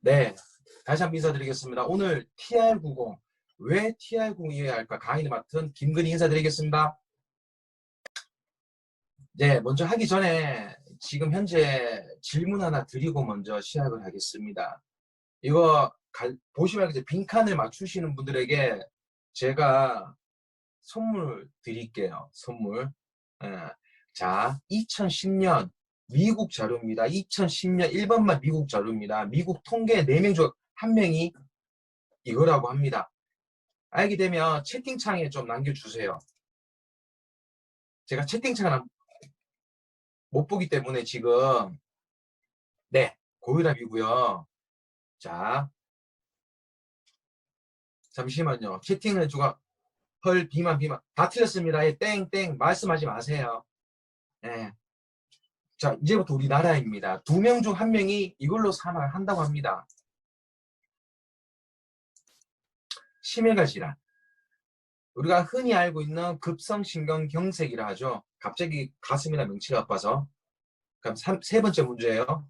네, 다시 한번 인사드리겠습니다. 오늘 TR90, 왜 TR90이어야 할까 강의를 맡은 김근희 인사드리겠습니다. 네, 먼저 하기 전에 지금 현재 질문 하나 드리고 먼저 시작을 하겠습니다. 이거 보시면 이제 빈칸을 맞추시는 분들에게 제가 선물 드릴게요. 선물. 예. 자, 2010년 미국 자료입니다. 2010년 1번만 미국 자료입니다. 미국 통계 4명 중 1명이 이거라고 합니다. 알게 되면 채팅창에 좀 남겨주세요. 제가 채팅창을 못 보기 때문에 지금 네, 고혈압이고요. 자, 잠시만요. 채팅을 누가 헐 비만 다 틀렸습니다. 예, 땡땡 말씀하지 마세요. 예. 자, 이제부터 우리나라입니다. 2명 중 1명이 이걸로 사망을 한다고 합니다. 심혈관 질환. 우리가 흔히 알고 있는 급성심근경색이라 하죠. 갑자기 가슴이나 명치가 아파서. 그럼 세 번째 문제예요.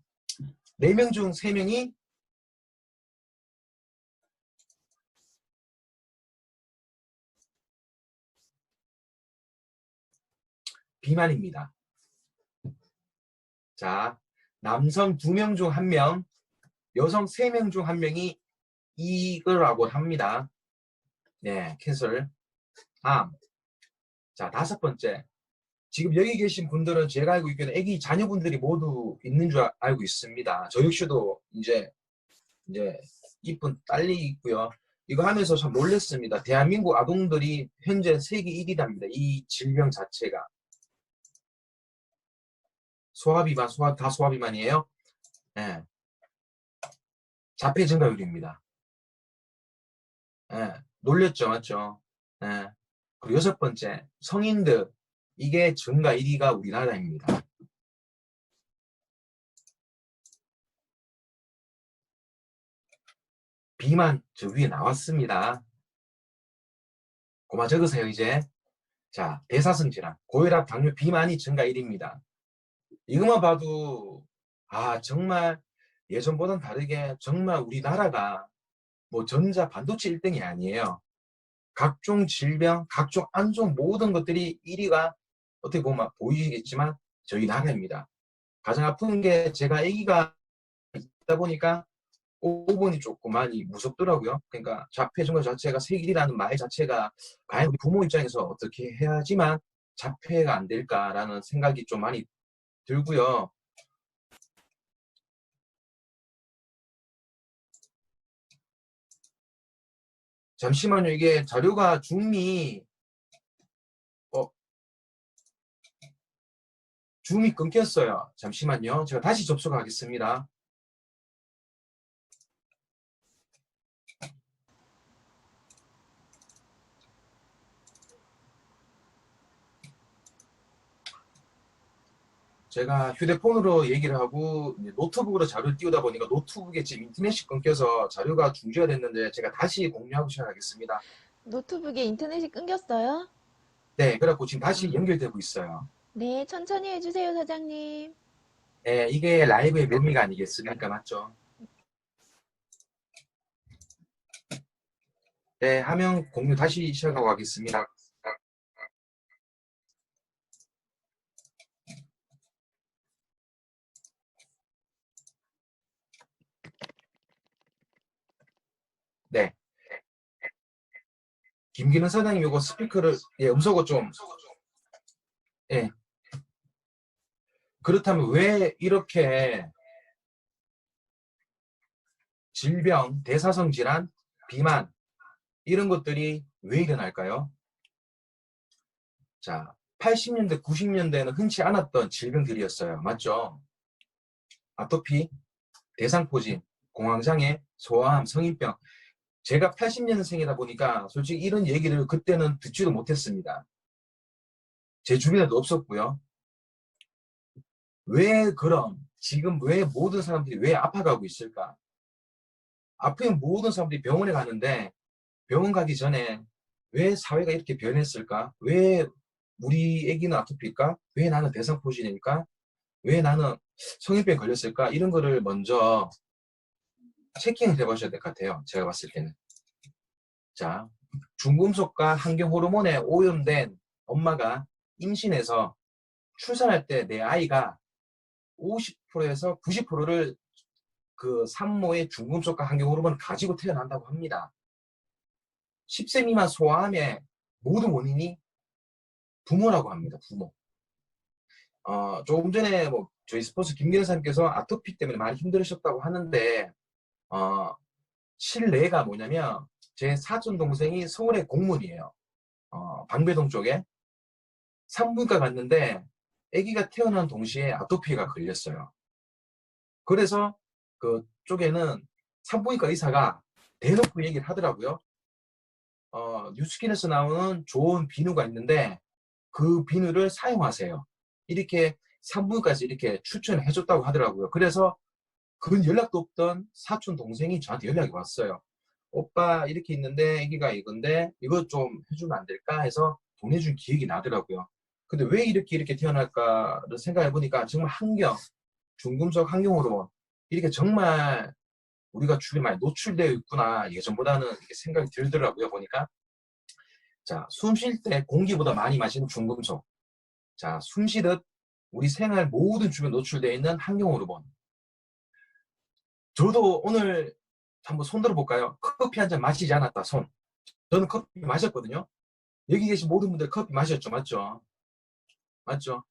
4명 중 3명이 비만입니다. 자, 남성 2명 중 1명, 여성 3명 중 1명이 이거라고 합니다. 네, 캔슬. 다음. 자, 5번째. 지금 여기 계신 분들은 제가 알고 있기에는 애기 자녀분들이 모두 있는 줄 알고 있습니다. 저 역시도 이제 이쁜 딸이 있고요. 이거 하면서 참 놀랐습니다. 대한민국 아동들이 현재 세계 1위랍니다. 이 질병 자체가. 소화비만, 다 소화비만이에요? 네. 자폐 증가율입니다. 네. 놀랬죠, 맞죠? 네. 그리고 6번째, 성인들. 이게 증가 1위가 우리나라입니다. 비만 저 위에 나왔습니다. 고마 적으세요, 이제. 자, 대사성 질환, 고혈압, 당뇨, 비만이 증가 1위입니다. 이것만 봐도 정말 예전보다는 다르게 정말 우리나라가 뭐 전자 반도체 1등이 아니에요. 각종 질병, 각종 안종 모든 것들이 1위가 어떻게 보면 보이시겠지만 저희 나라입니다. 가장 아픈 게 제가 아기가 있다 보니까 5번이 조금 많이 무섭더라고요. 그러니까 자폐 증가 자체가 세길이라는 말 자체가 과연 우리 부모 입장에서 어떻게 해야지만 자폐가 안 될까라는 생각이 좀 많이 들고요. 잠시만요. 이게 자료가 줌이 끊겼어요. 잠시만요. 제가 다시 접속하겠습니다. 제가 휴대폰으로 얘기를 하고 노트북으로 자료를 띄우다 보니까 노트북에 지금 인터넷이 끊겨서 자료가 중지가 됐는데 제가 다시 공유하고 시작하겠습니다. 노트북에 인터넷이 끊겼어요? 네, 그래갖고 지금 다시 연결되고 있어요. 네, 천천히 해주세요, 사장님. 네, 이게 라이브의 묘미가 아니겠습니까? 맞죠? 네, 화면 공유 다시 시작하고 가겠습니다. 네. 김기는 사장님 이거 스피커를 음소거 좀 예. 그렇다면 왜 이렇게 질병, 대사성 질환, 비만 이런 것들이 왜 일어날까요? 자, 80년대, 90년대에는 흔치 않았던 질병들이었어요. 맞죠? 아토피, 대상포진, 공황장애, 소아암, 성인병. 제가 80년생이다 보니까 솔직히 이런 얘기를 그때는 듣지도 못했습니다. 제 주변에도 없었고요. 왜 그럼 지금 왜 모든 사람들이 왜 아파가고 있을까? 아프면 모든 사람들이 병원에 가는데 병원 가기 전에 왜 사회가 이렇게 변했을까? 왜 우리 애기는 아토피일까? 왜 나는 대상포진일까? 왜 나는 성인병 걸렸을까? 이런 거를 먼저 체킹을 해보셔야 될 것 같아요. 제가 봤을 때는. 자, 중금속과 환경 호르몬에 오염된 엄마가 임신해서 출산할 때 내 아이가 50%에서 90%를 그 산모의 중금속과 환경 호르몬을 가지고 태어난다고 합니다. 10세 미만 소아암의 모든 원인이 부모라고 합니다. 부모. 조금 전에 뭐 저희 스포츠 김기현 사님께서 아토피 때문에 많이 힘들으셨다고 하는데 실례가 뭐냐면 제 사촌 동생이 서울의 공무원이에요. 방배동 쪽에 산부인과 갔는데 아기가 태어난 동시에 아토피가 걸렸어요. 그래서 그쪽에는 산부인과 의사가 대놓고 얘기를 하더라고요. 뉴스킨에서 나오는 좋은 비누가 있는데 그 비누를 사용하세요. 이렇게 산부인과에서 이렇게 추천을 해줬다고 하더라고요. 그래서 그 연락도 없던 사촌 동생이 저한테 연락이 왔어요. 오빠 이렇게 있는데 아기가 이건데 이거 좀 해주면 안 될까 해서 보내준 기억이 나더라고요. 근데 왜 이렇게 태어날까를 생각해 보니까 정말 환경, 중금속 환경 호르몬 이렇게 정말 우리가 주변에 많이 노출되어 있구나 예전보다는 이렇게 생각이 들더라고요. 보니까 자, 숨 쉴 때 공기보다 많이 마시는 중금속. 자, 숨 쉬듯 우리 생활 모든 주변에 노출되어 있는 환경 호르몬. 저도 오늘 한번 손 들어볼까요? 커피 한 잔 마시지 않았다, 손. 저는 커피 마셨거든요. 여기 계신 모든 분들 커피 마셨죠? 맞죠? 맞죠?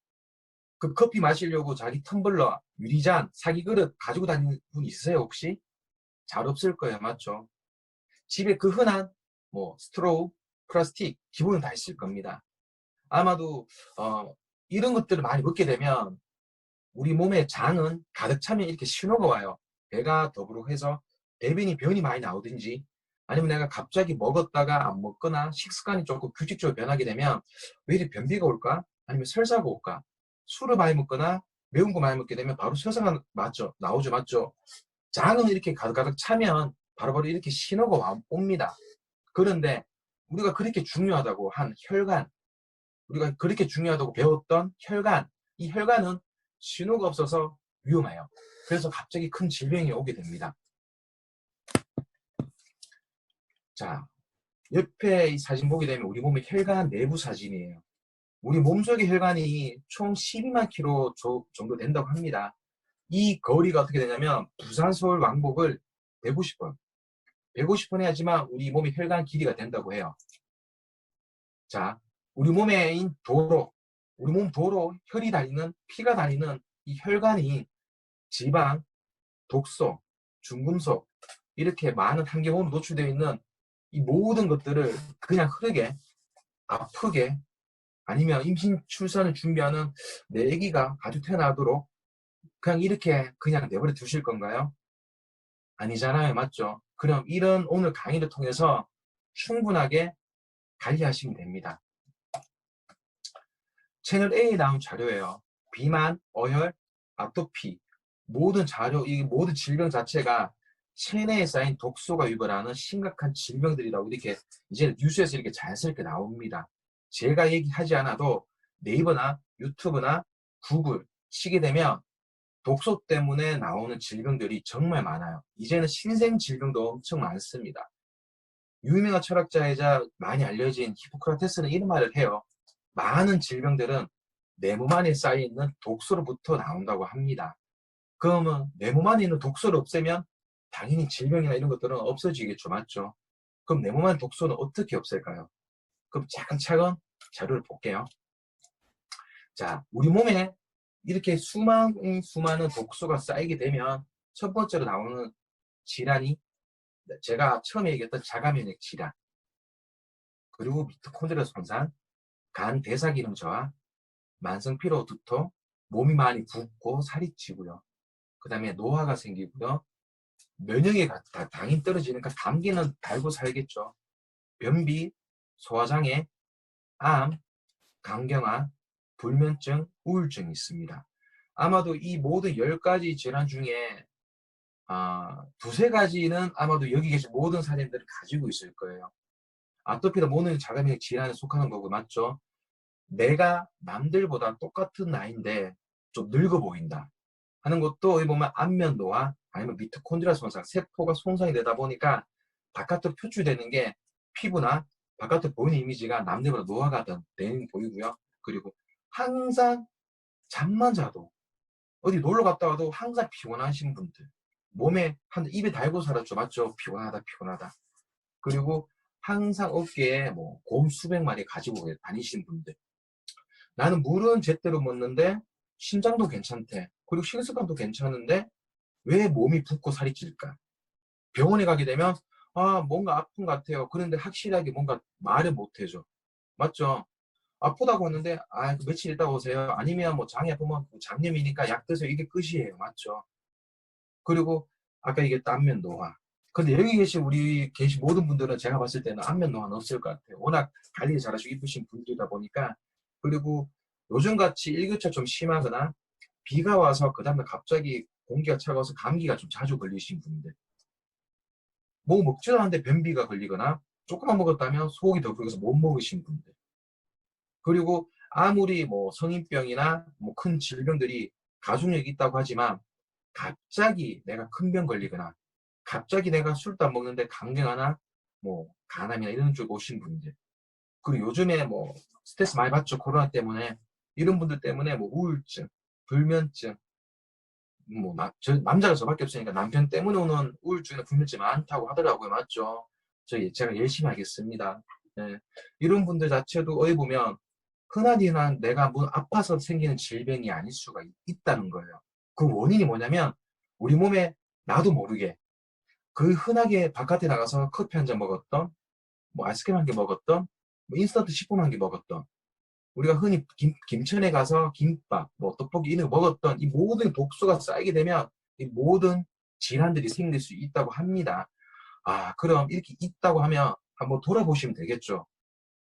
그 커피 마시려고 자기 텀블러, 유리잔, 사기 그릇 가지고 다니는 분 있으세요, 혹시? 잘 없을 거예요. 맞죠? 집에 그 흔한 뭐 스트로우, 플라스틱 기본은 다 있을 겁니다. 아마도 이런 것들을 많이 먹게 되면 우리 몸의 장은 가득 차면 이렇게 신호가 와요. 배가 더부룩해서 배변이 변이 많이 나오든지 아니면 내가 갑자기 먹었다가 안 먹거나 식습관이 조금 규칙적으로 변하게 되면 왜 이렇게 변비가 올까? 아니면 설사가 올까? 술을 많이 먹거나 매운 거 많이 먹게 되면 바로 설사가 맞죠? 나오죠, 맞죠? 장은 이렇게 가득가득 차면 바로바로 이렇게 신호가 옵니다. 그런데 우리가 그렇게 중요하다고 한 혈관, 우리가 그렇게 중요하다고 배웠던 혈관, 이 혈관은 신호가 없어서 위험해요. 그래서 갑자기 큰 질병이 오게 됩니다. 자, 옆에 이 사진 보게 되면 우리 몸의 혈관 내부 사진이에요. 우리 몸속의 혈관이 총 12만 킬로 정도 된다고 합니다. 이 거리가 어떻게 되냐면 부산 서울 왕복을 150번 150번 해야지만 우리 몸의 혈관 길이가 된다고 해요. 자, 우리 몸의 도로, 우리 몸 도로, 혈이 다니는, 피가 다니는 이 혈관이 지방, 독소, 중금속, 이렇게 많은 환경으로 노출되어 있는 이 모든 것들을 그냥 흐르게, 아프게, 아니면 임신 출산을 준비하는 내 아기가 가족 태어나도록 그냥 이렇게 그냥 내버려 두실 건가요? 아니잖아요. 맞죠? 그럼 이런 오늘 강의를 통해서 충분하게 관리하시면 됩니다. 채널 A에 나온 자료예요. 비만, 어혈, 아토피 모든 자료, 이 모든 질병 자체가 체내에 쌓인 독소가 유발하는 심각한 질병들이라고 이렇게 이제 뉴스에서 이렇게 자연스럽게 나옵니다. 제가 얘기하지 않아도 네이버나 유튜브나 구글 치게 되면 독소 때문에 나오는 질병들이 정말 많아요. 이제는 신생 질병도 엄청 많습니다. 유명한 철학자이자 많이 알려진 히포크라테스는 이런 말을 해요. 많은 질병들은 내 몸 안에 쌓여있는 독소로부터 나온다고 합니다. 그러면 내 몸 안에 있는 독소를 없애면 당연히 질병이나 이런 것들은 없어지겠죠. 맞죠? 그럼 내 몸 안에 독소는 어떻게 없앨까요? 그럼 차근차근 자료를 볼게요. 자, 우리 몸에 이렇게 수많은 독소가 쌓이게 되면 첫 번째로 나오는 질환이 제가 처음에 얘기했던 자가면역 질환, 그리고 미토콘드리아 손상, 간 대사기능 저하, 만성 피로 두통, 몸이 많이 붓고 살이 찌고요. 그 다음에 노화가 생기고요. 면역이 당연히 떨어지니까 감기는 달고 살겠죠. 변비, 소화장애, 암, 간경화, 불면증, 우울증이 있습니다. 아마도 이 모든 10가지 질환 중에 두세 가지는 아마도 여기 계신 모든 사람들은 가지고 있을 거예요. 아토피도 모든 자가면역 질환에 속하는 거고 맞죠? 내가 남들보다 똑같은 나이인데 좀 늙어 보인다 하는 것도 여기 보면 안면 노화, 아니면 미토콘드리아 손상, 세포가 손상이 되다 보니까 바깥으로 표출되는 게 피부나 바깥으로 보이는 이미지가 남들보다 노화가 더 된 보이고요. 그리고 항상 잠만 자도 어디 놀러 갔다 와도 항상 피곤하신 분들, 몸에 한 입에 달고 살았죠. 맞죠? 피곤하다 피곤하다. 그리고 항상 어깨에 뭐 곰 수백 마리 가지고 다니시는 분들, 나는 물은 제대로 먹는데 신장도 괜찮대, 그리고 식습관도 괜찮은데 왜 몸이 붓고 살이 찔까? 병원에 가게 되면 아 뭔가 아픈 것 같아요. 그런데 확실하게 뭔가 말을 못 해줘. 맞죠? 아프다고 했는데 아 며칠 있다 오세요. 아니면 뭐 장이 아프면 장염이니까 약 드세요. 이게 끝이에요. 맞죠? 그리고 아까 얘기했던 안면 노화. 근데 여기 계신 모든 분들은 제가 봤을 때는 안면 노화는 없을 것 같아요. 워낙 관리 잘하시고 이쁘신 분들이다 보니까. 그리고 요즘같이 일교차 좀 심하거나 비가 와서 그 다음에 갑자기 공기가 차가워서 감기가 좀 자주 걸리신 분들, 뭐 먹지도 않는데 변비가 걸리거나 조금만 먹었다면 속이 더 불어서 못 먹으신 분들, 그리고 아무리 뭐 성인병이나 뭐 큰 질병들이 가족력이 있다고 하지만 갑자기 내가 큰 병 걸리거나 갑자기 내가 술도 안 먹는데 강경하나 뭐 간암이나 이런 쪽 오신 분들, 그리고 요즘에 뭐 스트레스 많이 받죠. 코로나 때문에. 이런 분들 때문에 뭐 우울증, 불면증, 뭐 남자가 저밖에 없으니까 남편 때문에 오는 우울증이나 불면증이 많다고 하더라고요. 맞죠? 제가 열심히 하겠습니다. 예. 이런 분들 자체도 어디 보면 흔한 내가 뭐 아파서 생기는 질병이 아닐 수가 있다는 거예요. 그 원인이 뭐냐면 우리 몸에 나도 모르게 그 흔하게 바깥에 나가서 커피 한 잔 먹었던, 뭐 아이스크림 한 개 먹었던, 뭐 인스턴트 식품 한 개 먹었던, 우리가 흔히 김천에 가서 김밥, 뭐 떡볶이 이런 거 먹었던 이 모든 독소가 쌓이게 되면 이 모든 질환들이 생길 수 있다고 합니다. 아, 그럼 이렇게 있다고 하면 한번 돌아보시면 되겠죠.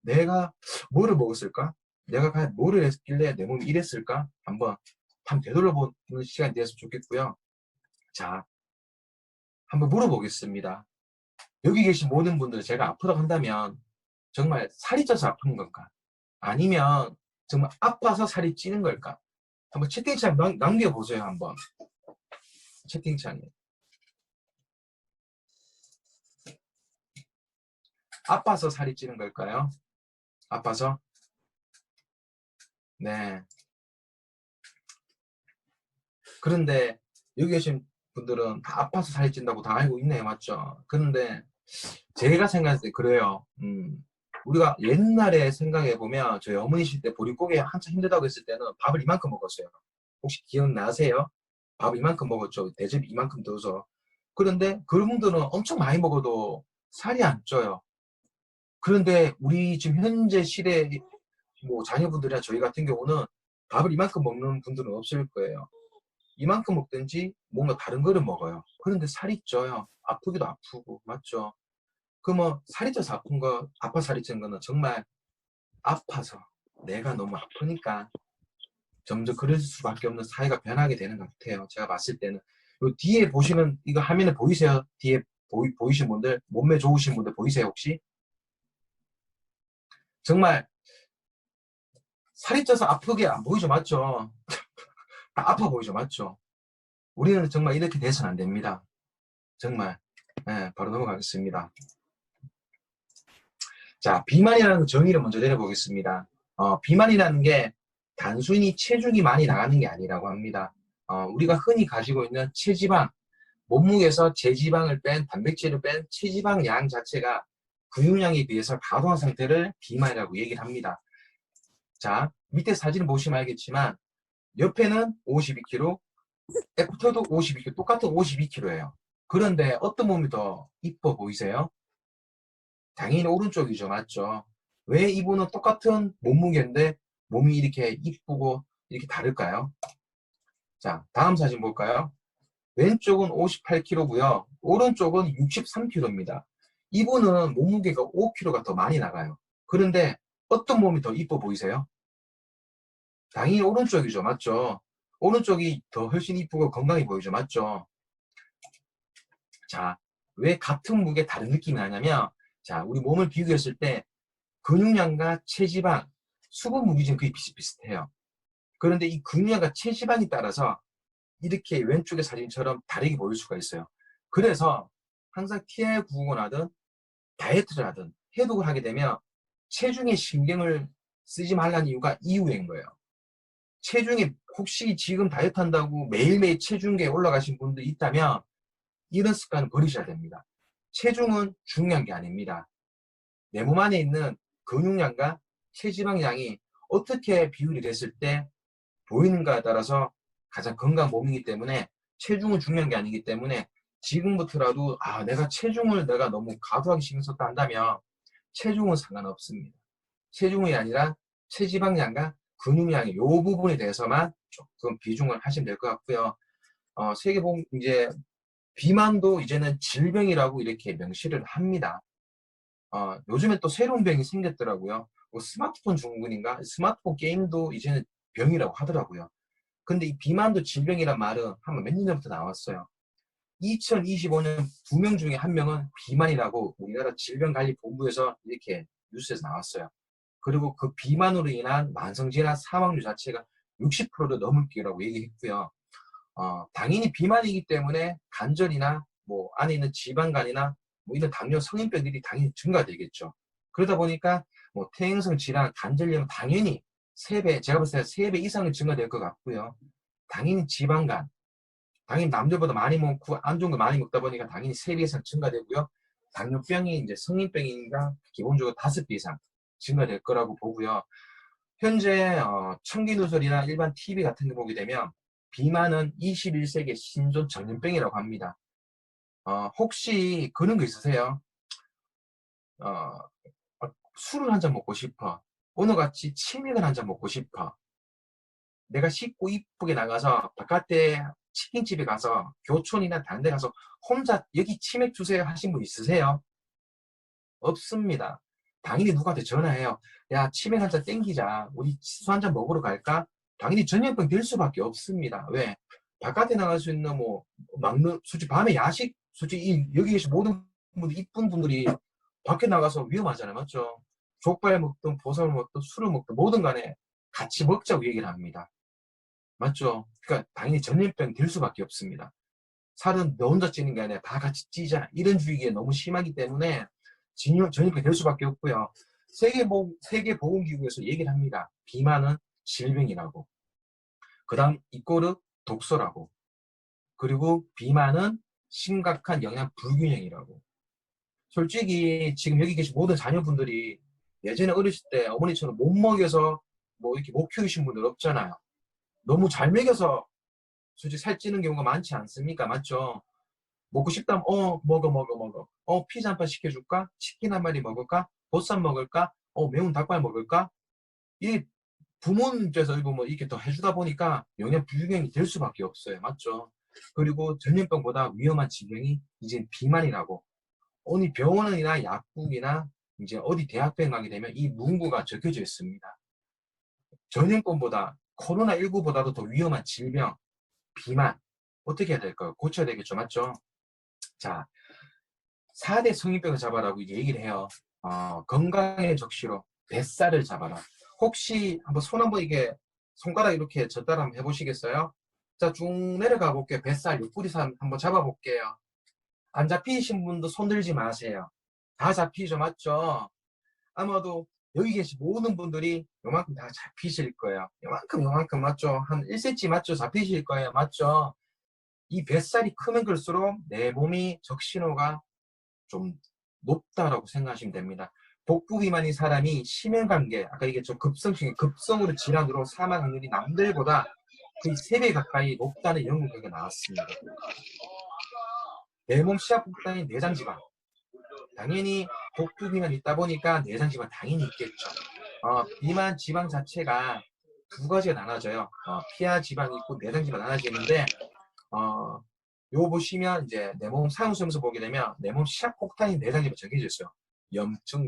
내가 뭐를 먹었을까? 내가 과연 뭐를 했길래 내 몸이 이랬을까? 한번 되돌아보는 시간이 되었으면 좋겠고요. 자, 한번 물어보겠습니다. 여기 계신 모든 분들, 제가 아프다고 한다면 정말 살이 쪄서 아픈 건가? 아니면 정말 아파서 살이 찌는 걸까? 한번 채팅창 남겨보세요. 한번 채팅창에. 아파서 살이 찌는 걸까요? 아파서? 네. 그런데 여기 계신 분들은 다 아파서 살이 찐다고 다 알고 있네요. 맞죠? 그런데 제가 생각할 때 그래요. 우리가 옛날에 생각해보면 저희 어머니실 때 보릿고개 한참 힘들다고 했을 때는 밥을 이만큼 먹었어요. 혹시 기억나세요? 밥 이만큼 먹었죠. 대접이 이만큼 넣어서. 그런데 그분들은 엄청 많이 먹어도 살이 안 쪄요. 그런데 우리 지금 현재 시대 뭐 자녀분들이나 저희 같은 경우는 밥을 이만큼 먹는 분들은 없을 거예요. 이만큼 먹든지 뭔가 다른 거를 먹어요. 그런데 살이 쪄요. 아프기도 아프고. 맞죠? 그러면 살이 쪄서 아파 살이 찐 거는 정말 아파서 내가 너무 아프니까 점점 그럴 수밖에 없는 사회가 변하게 되는 것 같아요. 제가 봤을 때는. 요 뒤에 보시는 이거 화면에 보이세요? 뒤에 보이신 분들, 몸매 좋으신 분들 보이세요 혹시? 정말 살이 쪄서 아프게 안 보이죠, 맞죠? 다 아파 보이죠, 맞죠? 우리는 정말 이렇게 돼서는 안 됩니다. 정말. 네, 바로 넘어가겠습니다. 자, 비만이라는 정의를 먼저 내려보겠습니다. 비만이라는 게 단순히 체중이 많이 나가는 게 아니라고 합니다. 우리가 흔히 가지고 있는 체지방, 몸무게에서 제지방을 뺀, 단백질을 뺀 체지방 양 자체가 근육량에 비해서 과도한 상태를 비만이라고 얘기를 합니다. 자, 밑에 사진을 보시면 알겠지만 옆에는 52kg, 애프터도 52kg, 똑같은 52kg예요. 그런데 어떤 몸이 더 이뻐 보이세요? 당연히 오른쪽이죠. 맞죠? 왜 이분은 똑같은 몸무게인데 몸이 이렇게 이쁘고 이렇게 다를까요? 자, 다음 사진 볼까요? 왼쪽은 58kg고요. 오른쪽은 63kg입니다. 이분은 몸무게가 5kg가 더 많이 나가요. 그런데 어떤 몸이 더 이뻐 보이세요? 당연히 오른쪽이죠. 맞죠? 오른쪽이 더 훨씬 이쁘고 건강해 보이죠. 맞죠? 자, 왜 같은 무게 다른 느낌이 나냐면, 자, 우리 몸을 비교했을 때 근육량과 체지방, 수분 무게는 거의 비슷비슷해요. 그런데 이 근육량과 체지방에 따라서 이렇게 왼쪽의 사진처럼 다르게 보일 수가 있어요. 그래서 항상 TI 구공을 하든 다이어트를 하든 해독을 하게 되면 체중에 신경을 쓰지 말라는 이유가 이유인 거예요. 체중에 혹시 지금 다이어트 한다고 매일매일 체중계에 올라가신 분들 있다면 이런 습관을 버리셔야 됩니다. 체중은 중요한 게 아닙니다. 내 몸 안에 있는 근육량과 체지방량이 어떻게 비율이 됐을 때 보이는가에 따라서 가장 건강한 몸이기 때문에 체중은 중요한 게 아니기 때문에 지금부터라도 내가 체중을 내가 너무 과도하게 신경 썼다 한다면 체중은 상관없습니다. 체중이 아니라 체지방량과 근육량의 이 부분에 대해서만 조금 비중을 하시면 될 것 같고요. 세계보건 이제 비만도 이제는 질병이라고 이렇게 명시를 합니다. 요즘에 또 새로운 병이 생겼더라고요. 스마트폰 증후군인가? 스마트폰 게임도 이제는 병이라고 하더라고요. 근데 이 비만도 질병이란 말은 한 몇 년 전부터 나왔어요. 2025년 2명 중에 1명은 비만이라고 우리나라 질병관리본부에서 이렇게 뉴스에서 나왔어요. 그리고 그 비만으로 인한 만성질환 사망률 자체가 60%도 넘을 거라고 얘기했고요. 당연히 비만이기 때문에 관절이나 뭐 안에 있는 지방간이나 뭐 이런 당뇨 성인병들이 당연히 증가되겠죠. 그러다 보니까 뭐 퇴행성 질환, 관절염 당연히 3배, 제가 봤을 때 3배 이상은 증가될 것 같고요. 당연히 지방간, 당연히 남들보다 많이 먹고 안 좋은 거 많이 먹다 보니까 당연히 3배 이상 증가되고요. 당뇨병이 이제 성인병이니까 기본적으로 5배 이상 증가될 거라고 보고요. 현재 청기누설이나 일반 TV 같은 거 보게 되면 비만은 21세기 신종 전염병이라고 합니다. 혹시 그런 거 있으세요? 어, 술을 한 잔 먹고 싶어. 오늘같이 치맥을 한 잔 먹고 싶어. 내가 씻고 이쁘게 나가서 바깥에 치킨집에 가서 교촌이나 다른 데 가서 혼자 여기 치맥 주세요 하신 분 있으세요? 없습니다. 당연히 누구한테 전화해요. 야, 치맥 한 잔 땡기자. 우리 술 한 잔 먹으러 갈까? 당연히 전염병 될 수밖에 없습니다. 왜? 바깥에 나갈 수 있는 뭐 막는 솔직히 밤에 야식 솔직히 여기 계신 모든 분들 이쁜 분들이 밖에 나가서 위험하잖아요. 맞죠? 족발 먹든 보쌈을 먹든 술을 먹든 뭐든 간에 같이 먹자고 얘기를 합니다. 맞죠? 그러니까 당연히 전염병 될 수밖에 없습니다. 살은 너 혼자 찌는 게 아니라 다 같이 찌자. 이런 주의가 너무 심하기 때문에 전염병이 될 수밖에 없고요. 세계보건기구에서 얘기를 합니다. 비만은 질병이라고. 그 다음 이꼬르 독소라고. 그리고 비만은 심각한 영양 불균형이라고. 솔직히 지금 여기 계신 모든 자녀분들이 예전에 어렸을 때 어머니처럼 못 먹여서 뭐 이렇게 못 키우신 분들 없잖아요. 너무 잘 먹여서 솔직히 살찌는 경우가 많지 않습니까? 맞죠? 먹고 싶다면 먹어. 피자 한 판 시켜줄까? 치킨 한 마리 먹을까? 보쌈 먹을까? 매운 닭발 먹을까? 이 부모님 입장에서 뭐 이렇게 더 해주다 보니까 영양 불균형이 될 수밖에 없어요. 맞죠? 그리고 전염병보다 위험한 질병이 이제 비만이라고. 어느 병원이나 약국이나 이제 어디 대학병 가게 되면 이 문구가 적혀져 있습니다. 전염병보다 코로나19보다도 더 위험한 질병, 비만. 어떻게 해야 될까요? 고쳐야 되겠죠. 맞죠? 자, 4대 성인병을 잡아라고 이제 얘기를 해요. 건강의 적시로 뱃살을 잡아라. 혹시 한번 손 한번 이게 손가락 이렇게 젓다라 한번 해보시겠어요? 자, 쭉 내려가 볼게요. 뱃살 옆구리살 한번 잡아볼게요. 안 잡히신 분도 손 들지 마세요. 다 잡히죠, 맞죠? 아마도 여기 계신 모든 분들이 요만큼 다 잡히실 거예요. 요만큼 맞죠? 한 1cm 맞죠? 잡히실 거예요, 맞죠? 이 뱃살이 크면 클수록 내 몸이 적신호가 좀 높다라고 생각하시면 됩니다. 복부 비만인 사람이 심혈관계, 아까 얘기했죠. 급성으로 질환으로 사망 확률이 남들보다 거의 3배 가까이 높다는 연구가 나왔습니다. 내 몸 시약 폭탄인 내장지방. 당연히 복부 비만이 있다 보니까 내장지방 당연히 있겠죠. 비만 지방 자체가 2가지가 나눠져요. 피하 지방이 있고 내장 지방이 나눠지는데 요거 보시면 이제 내 몸 사용수면서 보게 되면 내 몸 시약폭탄이 내장 지방이 정해져 있어요. 염증.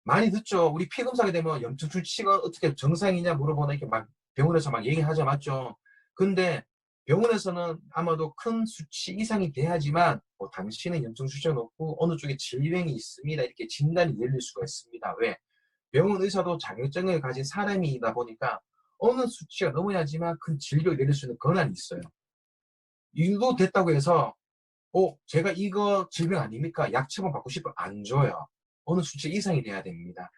많이 듣죠. 우리 피 검사하게 되면 염증 수치가 어떻게 정상이냐 물어보나 이렇게 막 병원에서 막 얘기하죠. 맞죠? 근데 병원에서는 아마도 큰 수치 이상이 돼야지만 당신은 염증 수치가 높고 어느 쪽에 질병이 있습니다. 이렇게 진단이 내릴 수가 있습니다. 왜? 병원 의사도 자격증을 가진 사람이다 보니까 어느 수치가 넘어야지만 큰 질병이 내릴 수 있는 권한이 있어요. 이도 됐다고 해서 제가 이거 질병 아닙니까? 약 처방 받고 싶으면 안 줘요. 어느 수치 이상이 돼야 됩니다.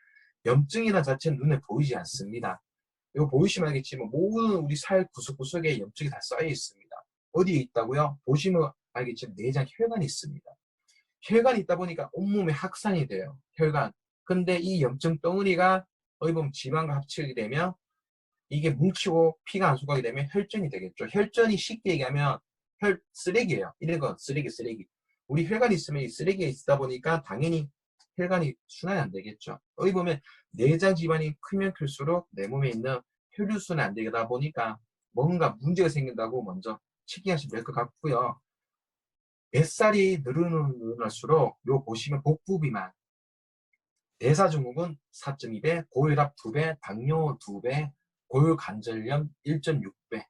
염증이나 자체는 눈에 보이지 않습니다. 이거 보이시면 알겠지만 모든 우리 살 구석구석에 염증이 다 쌓여 있습니다. 어디에 있다고요? 보시면 알겠지만 내장 혈관이 있습니다. 혈관이 있다 보니까 온몸에 확산이 돼요. 혈관. 근데 이 염증 덩어리가 어디 보면 지방과 합치게 되면 이게 뭉치고 피가 안 쏟아지게 되면 혈전이 되겠죠. 혈전이 쉽게 얘기하면 쓰레기예요. 이런 건 쓰레기. 우리 혈관이 있으면 이 쓰레기에 있다 보니까 당연히 혈관이 순환이 안 되겠죠. 어디 보면 내장 지방이 크면 클수록 내 몸에 있는 혈류순환이 안 되다 보니까 뭔가 문제가 생긴다고 먼저 체킹하시면 될 것 같고요. 뱃살이 늘어날수록 요 보시면 복부 비만, 대사증후군 4.2배, 고혈압 2배, 당뇨 2배, 고혈관절염 1.6배,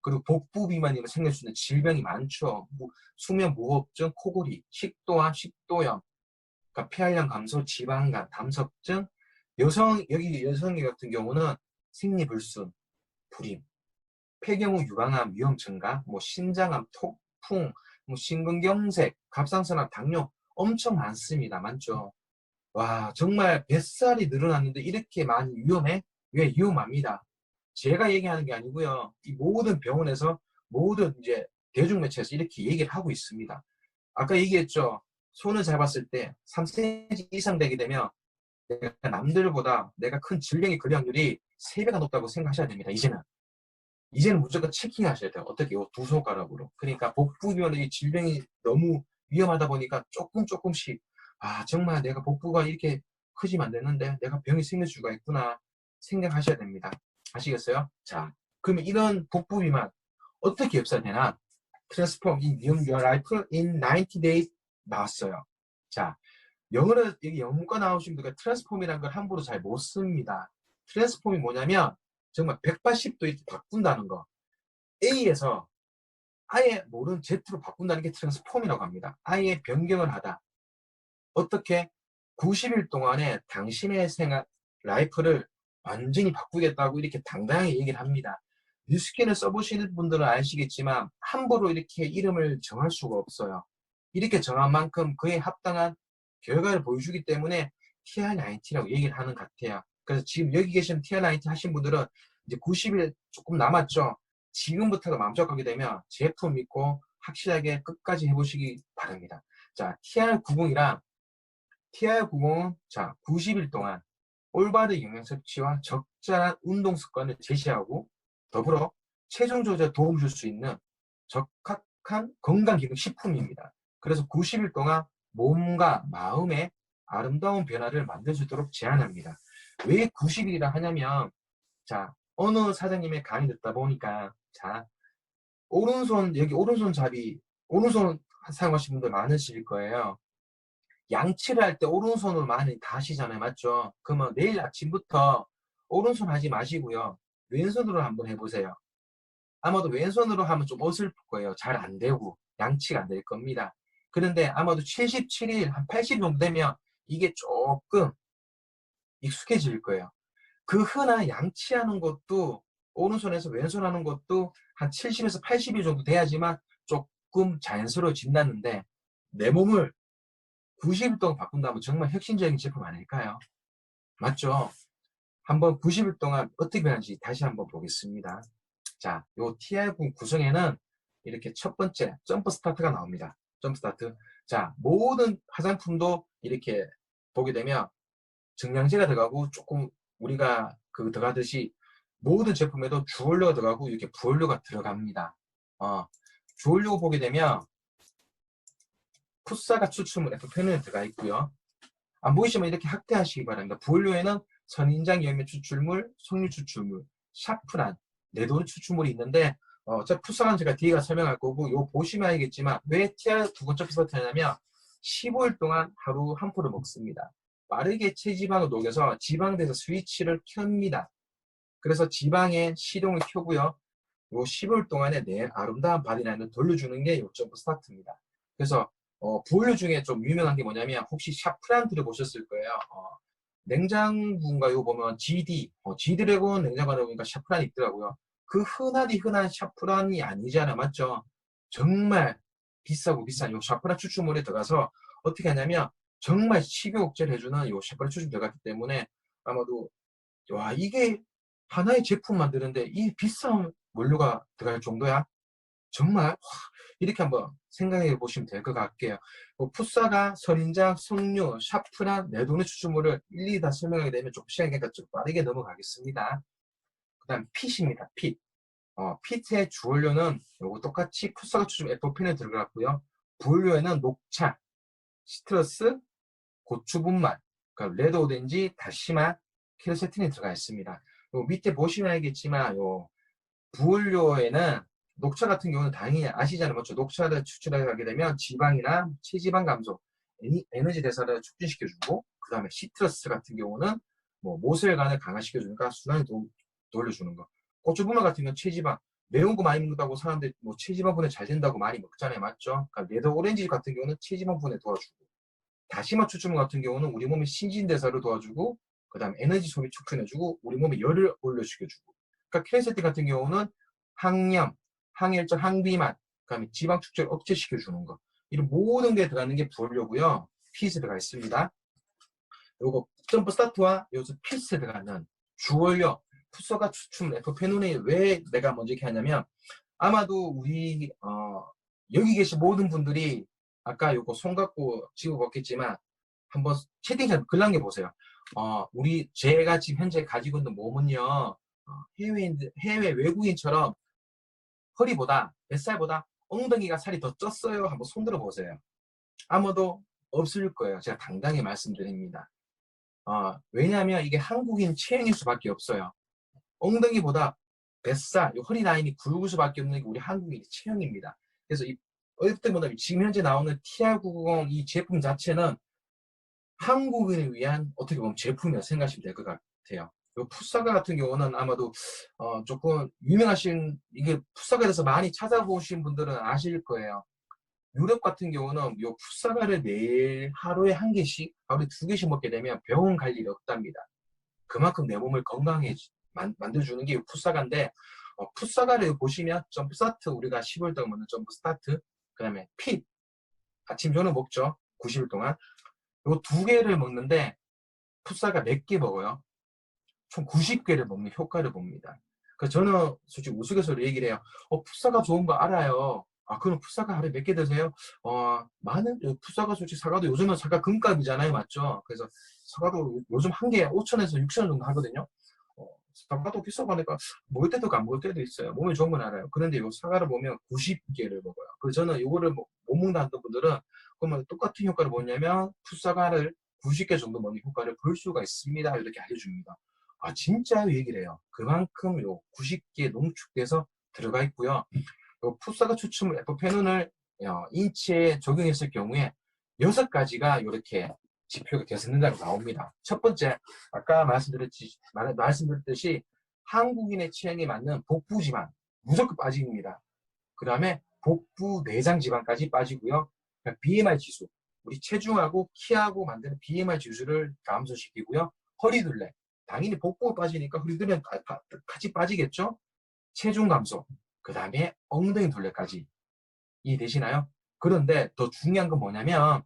그리고 복부 비만이면 생길 수 있는 질병이 많죠. 수면 무호흡증, 코골이, 식도암, 식도염, 그러니까 폐활량 감소, 지방간, 담석증, 여기 여성 같은 경우는 생리불순, 불임, 폐경후 유방암 위험 증가, 신장암, 폭풍, 심근경색, 갑상선암, 당뇨 엄청 많습니다. 많죠. 와, 정말 뱃살이 늘어났는데 이렇게 많이 위험해? 왜 위험합니다. 제가 얘기하는 게 아니고요. 이 모든 병원에서 모든 이제 대중매체에서 이렇게 얘기를 하고 있습니다. 아까 얘기했죠. 손을 잡았을 때 3cm 이상 되게 되면 내가 남들보다 내가 큰 질병에 걸릴 확률이 3배가 높다고 생각하셔야 됩니다. 이제는 무조건 체킹하셔야 돼요. 어떻게? 요 두 손가락으로. 그러니까 복부 비만의 질병이 너무 위험하다 보니까 조금씩 정말 내가 복부가 이렇게 커지면 안 되는데 내가 병이 생길 수가 있구나 생각하셔야 됩니다. 아시겠어요? 자, 그러면 이런 복부 비만 어떻게 없애되나? Transform your life in 90 days 나왔어요. 자, 여기 영문과 나오신 분들 트랜스폼이라는 걸 함부로 잘 못 씁니다. 트랜스폼이 뭐냐면 정말 180도 이렇게 바꾼다는 거. A에서 아예 모르는 Z로 바꾼다는 게 트랜스폼이라고 합니다. 아예 변경을 하다. 어떻게? 90일 동안에 당신의 생활, 라이프를 완전히 바꾸겠다고 이렇게 당당하게 얘기를 합니다. 뉴스킨을 써보시는 분들은 아시겠지만 함부로 이렇게 이름을 정할 수가 없어요. 이렇게 정한 만큼 그에 합당한 결과를 보여주기 때문에 TR90라고 얘기를 하는 것 같아요. 그래서 지금 여기 계신 TR90 하신 분들은 이제 90일 조금 남았죠. 지금부터가 마음 잡게 되면 제품 믿고 확실하게 끝까지 해보시기 바랍니다. 자, TR90이랑 TR90은 90일 동안 올바른 영양 섭취와 적절한 운동 습관을 제시하고 더불어 체중 조절에 도움을 줄 수 있는 적합한 건강기능 식품입니다. 그래서 90일 동안 몸과 마음의 아름다운 변화를 만들 수 있도록 제안합니다. 왜 90일이라 하냐면 어느 사장님의 강의 듣다 보니까 여기 오른손 잡이 오른손 사용하시는 분들 많으실 거예요. 양치를 할 때 오른손으로 많이 다 하시잖아요. 맞죠? 그러면 내일 아침부터 오른손 하지 마시고요. 왼손으로 한번 해보세요. 아마도 왼손으로 하면 좀 어설플 거예요. 잘 안 되고 양치가 안 될 겁니다. 그런데 아마도 77일, 한 80일 정도 되면 이게 조금 익숙해질 거예요. 그 흔한 양치하는 것도 오른손에서 왼손 하는 것도 한 70에서 80일 정도 돼야지만 조금 자연스러워진다는데 내 몸을 90일 동안 바꾼다면 정말 혁신적인 제품 아닐까요? 맞죠? 한번 90일 동안 어떻게 변하는지 다시 한번 보겠습니다. 자, 요 TR9 구성에는 이렇게 첫 번째 점프 스타트가 나옵니다. 점프 스타트. 자, 모든 화장품도 이렇게 보게 되면 증량제가 들어가고 조금 우리가 들어가듯이 모든 제품에도 주원료가 들어가고 이렇게 부원료가 들어갑니다. 주원료 보게 되면 풋사가 추출물 FPN에 들어가 있고요. 안 보이시면 이렇게 확대하시기 바랍니다. 부원료에는 선인장 열매 추출물, 석류 추출물, 샤프란, 네돈 추출물이 있는데 풋사는 제가 뒤에 설명할 거고 요 보시면 알겠지만 왜 TR 두 번째 풋사냐면 15일 동안 하루 한 포를 먹습니다. 빠르게 체지방을 녹여서 지방대에서 스위치를 켭니다. 그래서 지방의 시동을 켜고요. 요 15일 동안에 내 아름다운 바디라인을 돌려주는 게 요 점프 스타트입니다. 그래서 부원료 중에 좀 유명한 게 뭐냐면 혹시 샤프란 들어보셨을 거예요. 냉장고인가 이거 보면 G드래곤 냉장고에 보니까 샤프란이 있더라고요. 그 흔한 샤프란이 아니잖아요. 맞죠? 정말 비싸고 비싼 요 샤프란 추출물에 들어가서 어떻게 하냐면 정말 식욕 억제를 해주는 요 샤프란 추출물이 들어갔기 때문에 아마도 와 이게 하나의 제품 만드는데 이 비싼 원료가 들어갈 정도야? 정말 이렇게 한번 생각해 보시면 될 것 같게요. 풋사가, 설인장, 석류, 샤프란, 네도네 추출물을 일일이 다 설명하게 되면 좀 시간이 가니까 좀 빠르게 넘어가겠습니다. 그 다음 핏입니다. 핏. 핏의 주원료는 요거 똑같이 풋사가 추출물 에포펜에 들어갔고요. 부원료에는 녹차, 시트러스, 고추분말, 그러니까 레드 오렌지, 다시마, 케르세틴이 들어가 있습니다. 요 밑에 보시면 알겠지만 요 부원료에는 녹차 같은 경우는 당연히 아시잖아요. 맞죠? 녹차를 추출하게 되면 지방이나 체지방 감소, 에너지 대사를 촉진시켜주고, 그 다음에 시트러스 같은 경우는 뭐 모세혈관을 강화시켜주니까 순환이 돌려주는 거. 고추분말 같은 경우는 체지방, 매운 거 많이 먹는다고 사람들이 뭐 체지방 분해 잘 된다고 많이 먹잖아요. 맞죠? 그러니까 레드 오렌지 같은 경우는 체지방 분해 도와주고, 다시마 추출물 같은 경우는 우리 몸의 신진대사를 도와주고, 그 다음에 에너지 소비 촉진해주고, 우리 몸에 열을 올려시켜주고, 그러니까 케르세틴 같은 경우는 항염, 항혈증, 항비만, 그다음에 지방 축제를 억제시켜주는 거. 이런 모든 게 들어가는 게 부원료고요. 핏이 들어가 있습니다. 요거 점프 스타트와 요새 핏이 들어가는 주원료, 풋서가 추출물 에코페논이 왜 내가 먼저 이렇게 하냐면 아마도 우리 여기 계신 모든 분들이 아까 요거 손 갖고 집어봤겠지만 한번 채팅창 글 남겨보세요. 제가 지금 현재 가지고 있는 몸은요, 해외 외국인처럼 허리보다, 뱃살보다 엉덩이가 살이 더 쪘어요. 한번 손들어 보세요. 아무도 없을 거예요. 제가 당당히 말씀드립니다. 왜냐하면 이게 한국인 체형일 수밖에 없어요. 엉덩이보다 뱃살, 허리 라인이 굵을 수밖에 없는 게 우리 한국인 체형입니다. 그래서 어릴 때보다 지금 현재 나오는 TR990 이 제품 자체는 한국인을 위한 어떻게 보면 제품이라고 생각하시면 될 것 같아요. 풋사과 같은 경우는 아마도 조금 유명하신 이게 풋사과에 대해서 많이 찾아보신 분들은 아실 거예요. 유럽 같은 경우는 요 풋사과를 매일 하루에 한 개씩, 하루에 두 개씩 먹게 되면 병원 갈 일이 없답니다. 그만큼 내 몸을 건강해 만들어주는 게 풋사과인데 풋사과를 보시면 점프 스타트 우리가 10일 동안 먹는 점프 스타트, 그 다음에 핏 아침 저녁 먹죠. 90일 동안 요 두 개를 먹는데 풋사과 몇 개 먹어요? 총 90개를 먹는 효과를 봅니다. 그래서 저는 솔직히 우스갯소리로 얘기를 해요. 풋사과 좋은 거 알아요. 그럼 풋사과 하루에 몇 개 드세요? 많은, 풋사과 솔직히 사과도 요즘은 사과 금값이잖아요. 맞죠? 그래서 사과도 요즘 한 개에 5천에서 6천 원 정도 하거든요. 사과도 비싸고 하니까 먹을 때도 안 먹을 때도 있어요. 몸에 좋은 건 알아요. 그런데 요 사과를 보면 90개를 먹어요. 그래서 저는 요거를 못 먹는다 하던 분들은 그러면 똑같은 효과를 뭐냐면 풋사과를 90개 정도 먹는 효과를 볼 수가 있습니다. 이렇게 알려줍니다. 진짜 얘기를 해요. 그만큼 요 90개 농축돼서 들어가 있고요. 요 풋사과 추출물 에포페논을 인체에 적용했을 경우에 6가지가 이렇게 지표가 개선된다고 나옵니다. 첫 번째, 아까 말씀드렸듯이 한국인의 체형에 맞는 복부지방 무조건 빠집니다. 그 다음에 복부 내장 지방까지 빠지고요. BMI 지수, 우리 체중하고 키하고 만드는 BMI 지수를 감소시키고요. 허리둘레, 당연히 복부가 빠지니까 허리둘레는 같이 빠지겠죠. 체중 감소, 그 다음에 엉덩이 둘레까지 이해되시나요? 그런데 더 중요한 건 뭐냐면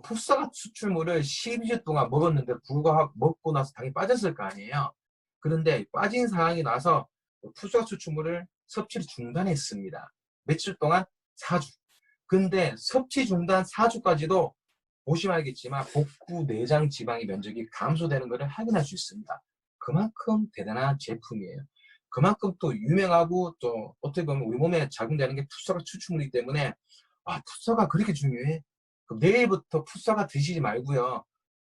풋사과 추출물을 12주 동안 먹었는데 불구하고 먹고 나서 당연히 빠졌을 거 아니에요. 그런데 빠진 상황이 나서 풋사과 추출물을 섭취를 중단했습니다. 며칠 동안? 4주. 근데 섭취 중단 4주까지도 보시면 알겠지만 복부 내장 지방의 면적이 감소되는 것을 확인할 수 있습니다. 그만큼 대단한 제품이에요. 그만큼 또 유명하고 또 어떻게 보면 우리 몸에 작용되는 게 풋사과 추출물이기 때문에 풋사과 그렇게 중요해? 그럼 내일부터 풋사과 드시지 말고요.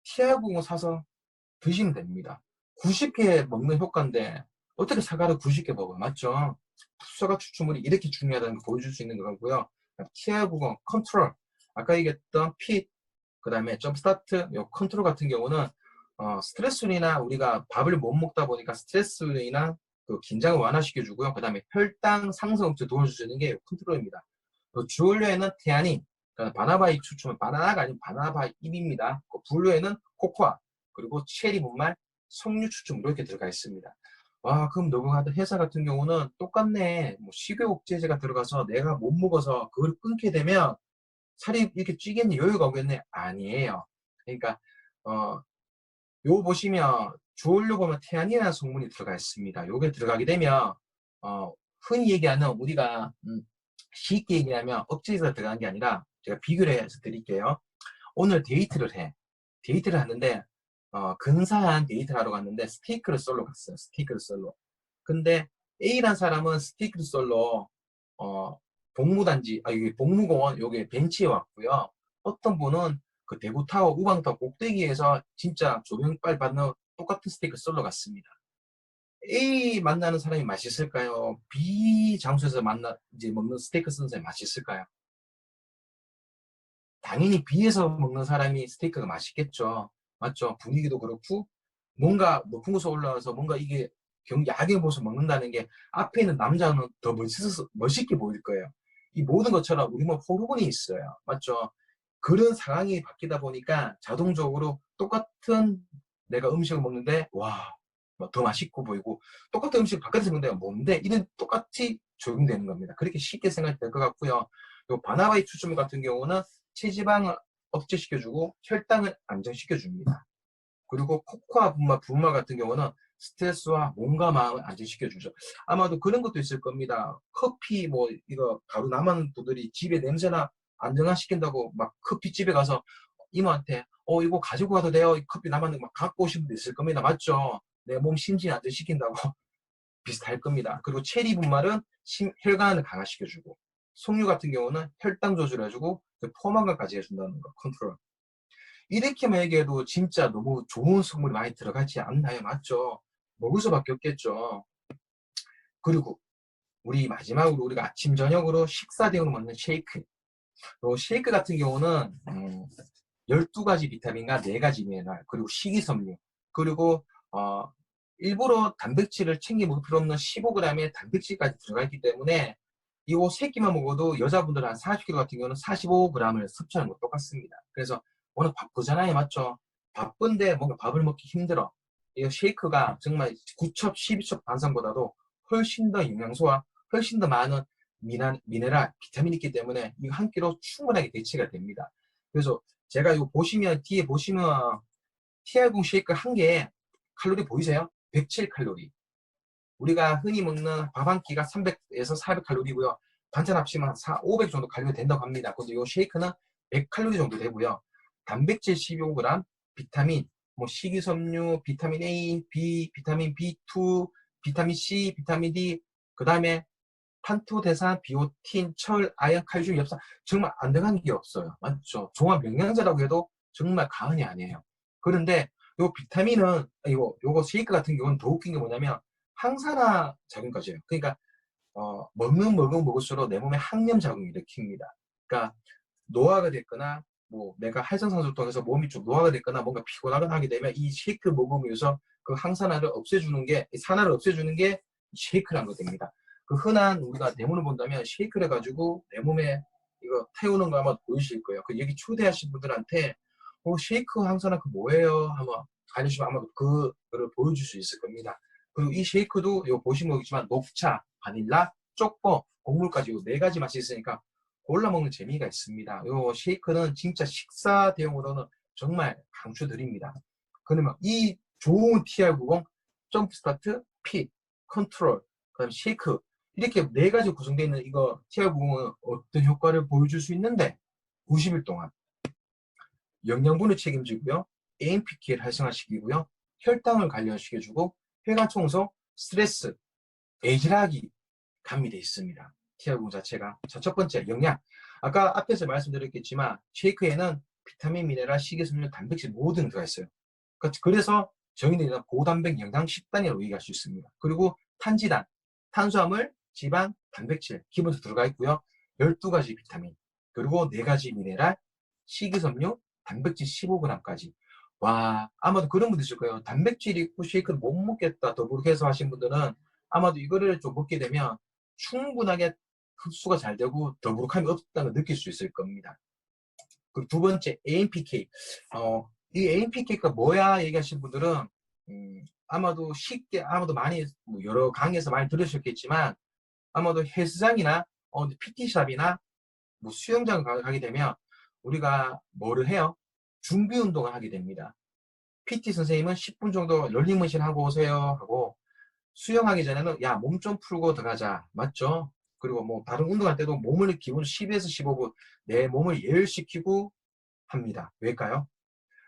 TR90 사서 드시면 됩니다. 90개 먹는 효과인데 어떻게 사과를 90개 먹어요? 맞죠? 풋사과 추출물이 이렇게 중요하다는 걸 보여줄 수 있는 거고요. TR90 컨트롤, 아까 얘기했던 핏, 그 다음에 점스타트, 요 컨트롤 같은 경우는 스트레스나 우리가 밥을 못 먹다 보니까 스트레스나 그 긴장을 완화시켜주고요. 그 다음에 혈당 상승 억제 도와줄 수 있는 게 컨트롤입니다. 주원료에는 태아닌, 바나바잎 추출물, 바나나가 아닌 바나바잎입니다. 그 분류에는 코코아, 그리고 체리 분말, 석류 추출 이렇게 들어가 있습니다. 와, 그럼 너무 회사 같은 경우는 똑같네. 뭐 식욕제제가 들어가서 내가 못 먹어서 그걸 끊게 되면 살이 이렇게 찌겠니? 여유가 오겠네? 아니에요. 그러니까 요 보시면 주얼로 보면 태안이라는 성분이 들어가 있습니다. 요게 들어가게 되면 흔히 얘기하는 우리가 쉽게 얘기하면 억지에서 들어간 게 아니라 제가 비교를 해서 드릴게요. 오늘 데이트를 해. 데이트를 하는데 근사한 데이트를 하러 갔는데 스테이크를 썰러 갔어요. 스테이크를 썰러. 근데 A라는 사람은 스테이크를 썰러 복무단지, 여기 복무공원 여기 벤치에 왔고요. 어떤 분은 그 대구타워 우방타워 꼭대기에서 진짜 조명빨 받는 똑같은 스테이크 썰러 갔습니다. A 만나는 사람이 맛있을까요? B 장소에서 이제 먹는 스테이크 썰는 사람이 맛있을까요? 당연히 B에서 먹는 사람이 스테이크가 맛있겠죠. 맞죠? 분위기도 그렇고 뭔가 높은 곳에 올라와서 뭔가 이게 야경의 모습 먹는다는 게 앞에 있는 남자는 더 멋있게 보일 거예요. 이 모든 것처럼 우리 몸 호르몬이 있어요. 맞죠? 그런 상황이 바뀌다 보니까 자동적으로 똑같은 내가 음식을 먹는데 와, 더 맛있고 보이고 똑같은 음식 바깥에서 먹는데 뭔데? 이런 똑같이 적용되는 겁니다. 그렇게 쉽게 생각될 것 같고요. 요 바나바이 추출 같은 경우는 체지방을 억제시켜주고 혈당을 안정시켜줍니다. 그리고 코코아 분말 같은 경우는 스트레스와 몸과 마음을 안정시켜주죠. 아마도 그런 것도 있을 겁니다. 커피 이거 가루 남은 분들이 집에 냄새나 안정화시킨다고 막 커피집에 가서 이모한테 이거 가지고 가도 돼요? 이 커피 남았는데 막 갖고 오신 분도 있을 겁니다. 맞죠? 내 몸 심신 안정시킨다고 비슷할 겁니다. 그리고 체리 분말은 혈관을 강화시켜주고 석류 같은 경우는 혈당 조절해주고 포만감까지 해준다는 거 컨트롤. 이렇게만 얘기해도 진짜 너무 좋은 성분이 많이 들어가지 않나요? 맞죠? 먹을 수밖에 없겠죠. 그리고 우리 마지막으로 우리가 아침 저녁으로 식사 대용으로 먹는 쉐이크. 쉐이크 같은 경우는 12가지 비타민과 4가지 미네랄 그리고 식이섬유 그리고 일부러 단백질을 챙겨 먹을 필요 없는 15g의 단백질까지 들어가 있기 때문에 이거 3끼만 먹어도 여자분들 한 40kg 같은 경우는 45g을 섭취하는 것 똑같습니다. 그래서 오늘 바쁘잖아요. 맞죠? 바쁜데 뭔가 밥을 먹기 힘들어. 이 쉐이크가 정말 9첩, 12첩 반상보다도 훨씬 더 영양소와 훨씬 더 많은 미네랄, 비타민이 있기 때문에 이거 한 끼로 충분하게 대체가 됩니다. 그래서 제가 이거 보시면 뒤에 보시면 TR0 쉐이크 한 개에 칼로리 보이세요? 107칼로리. 우리가 흔히 먹는 밥 한 끼가 300에서 400칼로리고요. 반찬 합치면 500 정도 칼로리 된다고 합니다. 근데 이 쉐이크는 100칼로리 정도 되고요. 단백질 15g, 비타민, 식이섬유, 비타민 A, B, 비타민 B2, 비타민 C, 비타민 D, 그 다음에 판토대산, 비오틴, 철, 아연, 칼슘, 엽산 정말 안 들어간 게 없어요. 맞죠? 종합 영양제라고 해도 정말 과언이 아니에요. 그런데 요 비타민은 요거 쉐이크 같은 경우는 더 웃긴 게 뭐냐면 항산화 작용까지 해요. 그러니까 먹을수록 내 몸에 항염 작용을 일으킵니다. 그러니까 노화가 됐거나 내가 활성산소를 통해서 몸이 좀 노화가 됐거나 뭔가 피곤하거나 하게 되면 이 쉐이크 먹으면서 그 항산화를 없애주는 게 산화를 없애주는 게 쉐이크라는 거 됩니다. 그 흔한 우리가 내문을 본다면 쉐이크를 해가지고 내 몸에 이거 태우는 거 아마 보이실 거예요. 그 여기 초대하신 분들한테 쉐이크 항산화 그 뭐예요? 한번 알려주시면 아마도 그거를 보여줄 수 있을 겁니다. 그리고 이 쉐이크도 이거 보시면 보이지만 녹차, 바닐라, 초코, 곡물까지 이 4가지 맛이 있으니까 골라 먹는 재미가 있습니다. 이 쉐이크는 진짜 식사 대용으로는 정말 강추드립니다. 그러면 이 좋은 TR90, 점프스타트, 핏, 컨트롤, 그다음 쉐이크 이렇게 4가지 구성되어 있는 이거 TR90은 어떤 효과를 보여줄 수 있는데 90일 동안 영양분을 책임지고요. AMPK를 활성화시키고요. 혈당을 관련시켜주고 혈관 청소, 스트레스, 애질하기 감미되어 있습니다. TR90 자체가. 자, 첫 번째 영양. 아까 앞에서 말씀드렸겠지만 쉐이크에는 비타민, 미네랄, 식이섬유, 단백질 모든 들어가 있어요. 그래서 정의되는 고단백 영양 식단이라고 얘기할 수 있습니다. 그리고 탄지단, 탄수화물, 지방, 단백질 기본적으로 들어가 있고요. 12가지 비타민, 그리고 4가지 미네랄, 식이섬유, 단백질 15g까지. 와, 아마도 그런 분들 있을 거예요. 단백질이 있고 쉐이크를 못 먹겠다. 더부룩해서 하신 분들은 아마도 이거를 좀 먹게 되면 충분하게 흡수가 잘 되고 더부룩함이 없다는 걸 느낄 수 있을 겁니다. 그리고 두 번째 AMPK. 이 AMPK가 뭐야 얘기하시는 분들은 아마도 쉽게 아마도 많이 뭐 여러 강의에서 많이 들으셨겠지만 아마도 헬스장이나 PT샵이나 뭐 수영장 가게 되면 우리가 뭐를 해요? 준비 운동을 하게 됩니다. PT 선생님은 10분 정도 런닝머신 하고 오세요 하고 수영하기 전에는 야, 몸 좀 풀고 들어가자. 맞죠? 그리고 뭐 다른 운동할 때도 몸을 기본 10에서 15분 내 몸을 예열시키고 합니다. 왜일까요?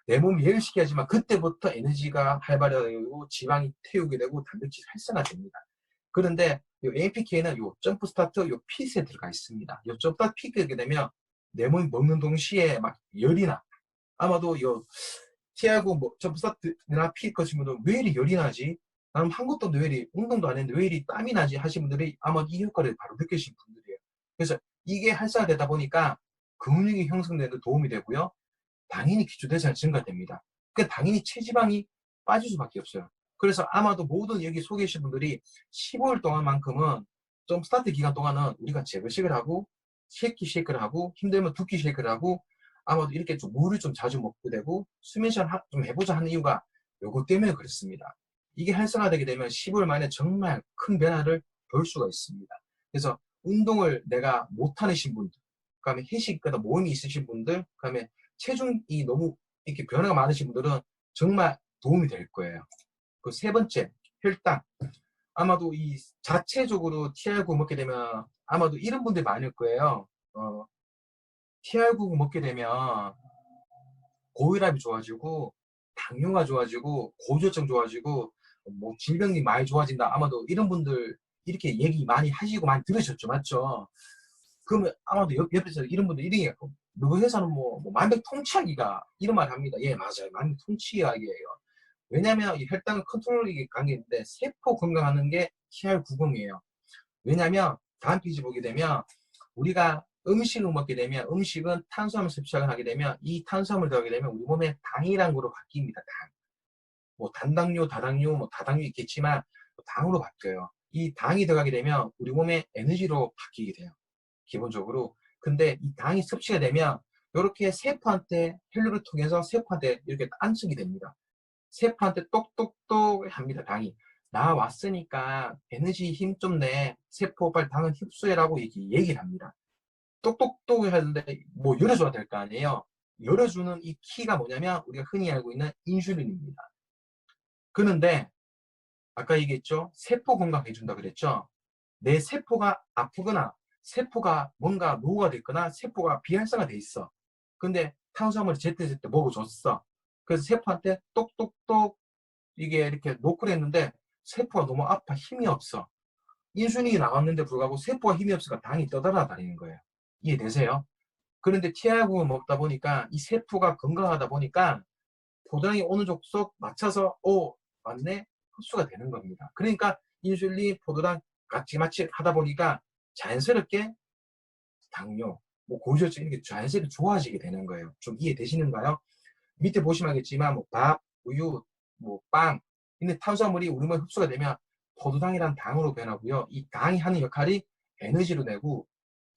내 몸을 예열시켜야지만 그때부터 에너지가 활발해지고 지방이 태우게 되고 단백질이 활성화됩니다. 그런데 이 AMPK는 요 점프 스타트 요 핏에 들어가 있습니다. 요 점프 스타트 핏게 되면 내 몸이 먹는 동시에 막 열이 나. 아마도 요 TR고 뭐 점프 스타트나 핏 거신 분들은 왜 이리 열이 나지? 나는 한 것도 없는데 왜 이리 운동도 안 했는데 왜 이리 땀이 나지? 하신 분들이 아마 이 효과를 바로 느끼신 분들이에요. 그래서 이게 활성화되다 보니까 근육이 형성되는 데 도움이 되고요. 당연히 기초대사량이 증가됩니다. 그 당연히 체지방이 빠질 수밖에 없어요. 그래서 아마도 모든 여기 속에 계신 분들이 15일 동안만큼은 좀 스타트 기간 동안은 우리가 제거식을 하고 쉐이키 쉐이크를 하고 힘들면 두끼 쉐이크를 하고 아마도 이렇게 좀 물을 좀 자주 먹게 되고 수면 시간 좀 해보자 하는 이유가 요것 때문에 그렇습니다. 이게 활성화되게 되면 15일 만에 정말 큰 변화를 볼 수가 있습니다. 그래서 운동을 내가 못하는 분들, 그 다음에 회식이나 모임이 있으신 분들, 그 다음에 체중이 너무 이렇게 변화가 많으신 분들은 정말 도움이 될 거예요. 그 세 번째, 혈당. 아마도 이 자체적으로 TR9 먹게 되면 아마도 이런 분들이 많을 거예요. TR9 먹게 되면 고혈압이 좋아지고 당뇨가 좋아지고 고지혈증 좋아지고 뭐 질병이 많이 좋아진다. 아마도 이런 분들 이렇게 얘기 많이 하시고 많이 들으셨죠, 맞죠? 그러면 아마도 옆에서 이런 분들 이런 얘기하고 너희 회사는 뭐 만병통치약이가 이런 말 합니다. 예, 맞아요. 만병통치약이에요. 왜냐하면 이 혈당 컨트롤이 관계인데 세포 건강하는 게 TR90이에요. 왜냐하면 다음 페이지 보게 되면 우리가 음식을 먹게 되면 음식은 탄수화물 섭취를 하게 되면 이 탄수화물 들어가게 되면 우리 몸에 당이라는 거로 바뀝니다. 당. 뭐 단당류, 다당류, 뭐 다당류 있겠지만 당으로 바뀌어요. 이 당이 들어가게 되면 우리 몸에 에너지로 바뀌게 돼요. 기본적으로. 근데 이 당이 섭취가 되면 이렇게 세포한테 혈류를 통해서 세포한테 이렇게 안착이 됩니다. 세포한테 똑똑똑 합니다. 당이. 나 왔으니까 에너지 힘 좀 내. 세포 빨리 당을 흡수해라고 얘기를 합니다. 똑똑똑 하는데 뭐 열어줘야 될 거 아니에요. 열어주는 이 키가 뭐냐면 우리가 흔히 알고 있는 인슐린입니다. 그런데 아까 얘기했죠. 세포 건강해준다 그랬죠. 내 세포가 아프거나 세포가 뭔가 노후가 됐거나 세포가 비활성화돼 있어. 근데 탄수화물을 제때제때 먹어줬어. 그래서 세포한테 똑똑똑 이게 이렇게 노크를 했는데 세포가 너무 아파 힘이 없어. 인슐린이 나왔는데 불구하고 세포가 힘이 없으니까 당이 떠돌아다니는 거예요. 이해되세요? 그런데 TR구를 먹다 보니까 이 세포가 건강하다 보니까 포도당이 어느 족속 맞춰서 맞네 흡수가 되는 겁니다. 그러니까 인슐린, 포도당 같이 마치 하다 보니까 자연스럽게 당뇨, 뭐 고지혈증 이렇게 자연스럽게 좋아지게 되는 거예요. 좀 이해되시는가요? 밑에 보시면 알겠지만 뭐 밥, 우유, 뭐 빵, 근데 탄수화물이 우리 몸에 흡수가 되면 포도당이란 당으로 변하고요. 이 당이 하는 역할이 에너지로 내고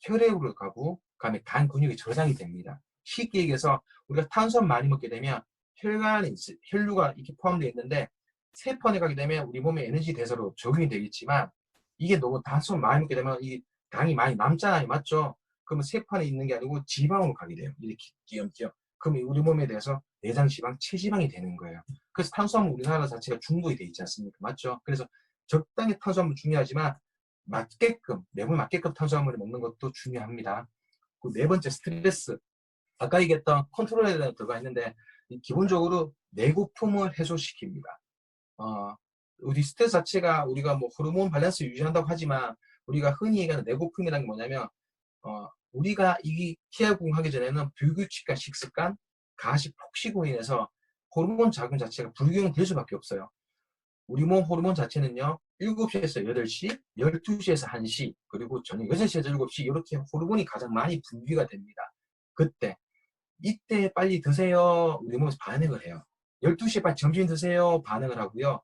혈액으로 가고 그다음에 간 근육이 저장이 됩니다. 쉽게 얘기해서 우리가 탄수화물 많이 먹게 되면 혈관에 혈류가 이렇게 포함되어 있는데 세포 안에 가게 되면 우리 몸의 에너지 대사로 적용이 되겠지만 이게 너무 탄수화물 많이 먹게 되면 이 당이 많이 남잖아요, 맞죠? 그러면 세포 안에 있는 게 아니고 지방으로 가게 돼요. 이렇게 띄엄띄엄. 그러면 우리 몸에 대해서 내장 지방, 체지방이 되는 거예요. 그래서 탄수화물 우리나라 자체가 중독이 돼 있지 않습니까? 맞죠? 그래서 적당히 탄수화물 중요하지만 맞게끔 내 몸에 맞게끔 탄수화물을 먹는 것도 중요합니다. 네 번째 스트레스. 아까 얘기했던 컨트롤에 대한 들어가 있는데 기본적으로 내고품을 해소시킵니다. 우리 스트레스 자체가 우리가 뭐 호르몬 밸런스 유지한다고 하지만 우리가 흔히 얘기하는 내고품이라는 게 뭐냐면 우리가 이 TR공 하기 전에는 불규칙한 식습관, 가식, 폭식으로 인해서 호르몬 작용 자체가 불균형될 수밖에 없어요. 우리 몸 호르몬 자체는요, 7시에서 8시, 12시에서 1시, 그리고 저녁 6시에서 7시, 이렇게 호르몬이 가장 많이 분비가 됩니다. 그때, 이때 빨리 드세요. 우리 몸에서 반응을 해요. 12시에 빨리 점심 드세요. 반응을 하고요.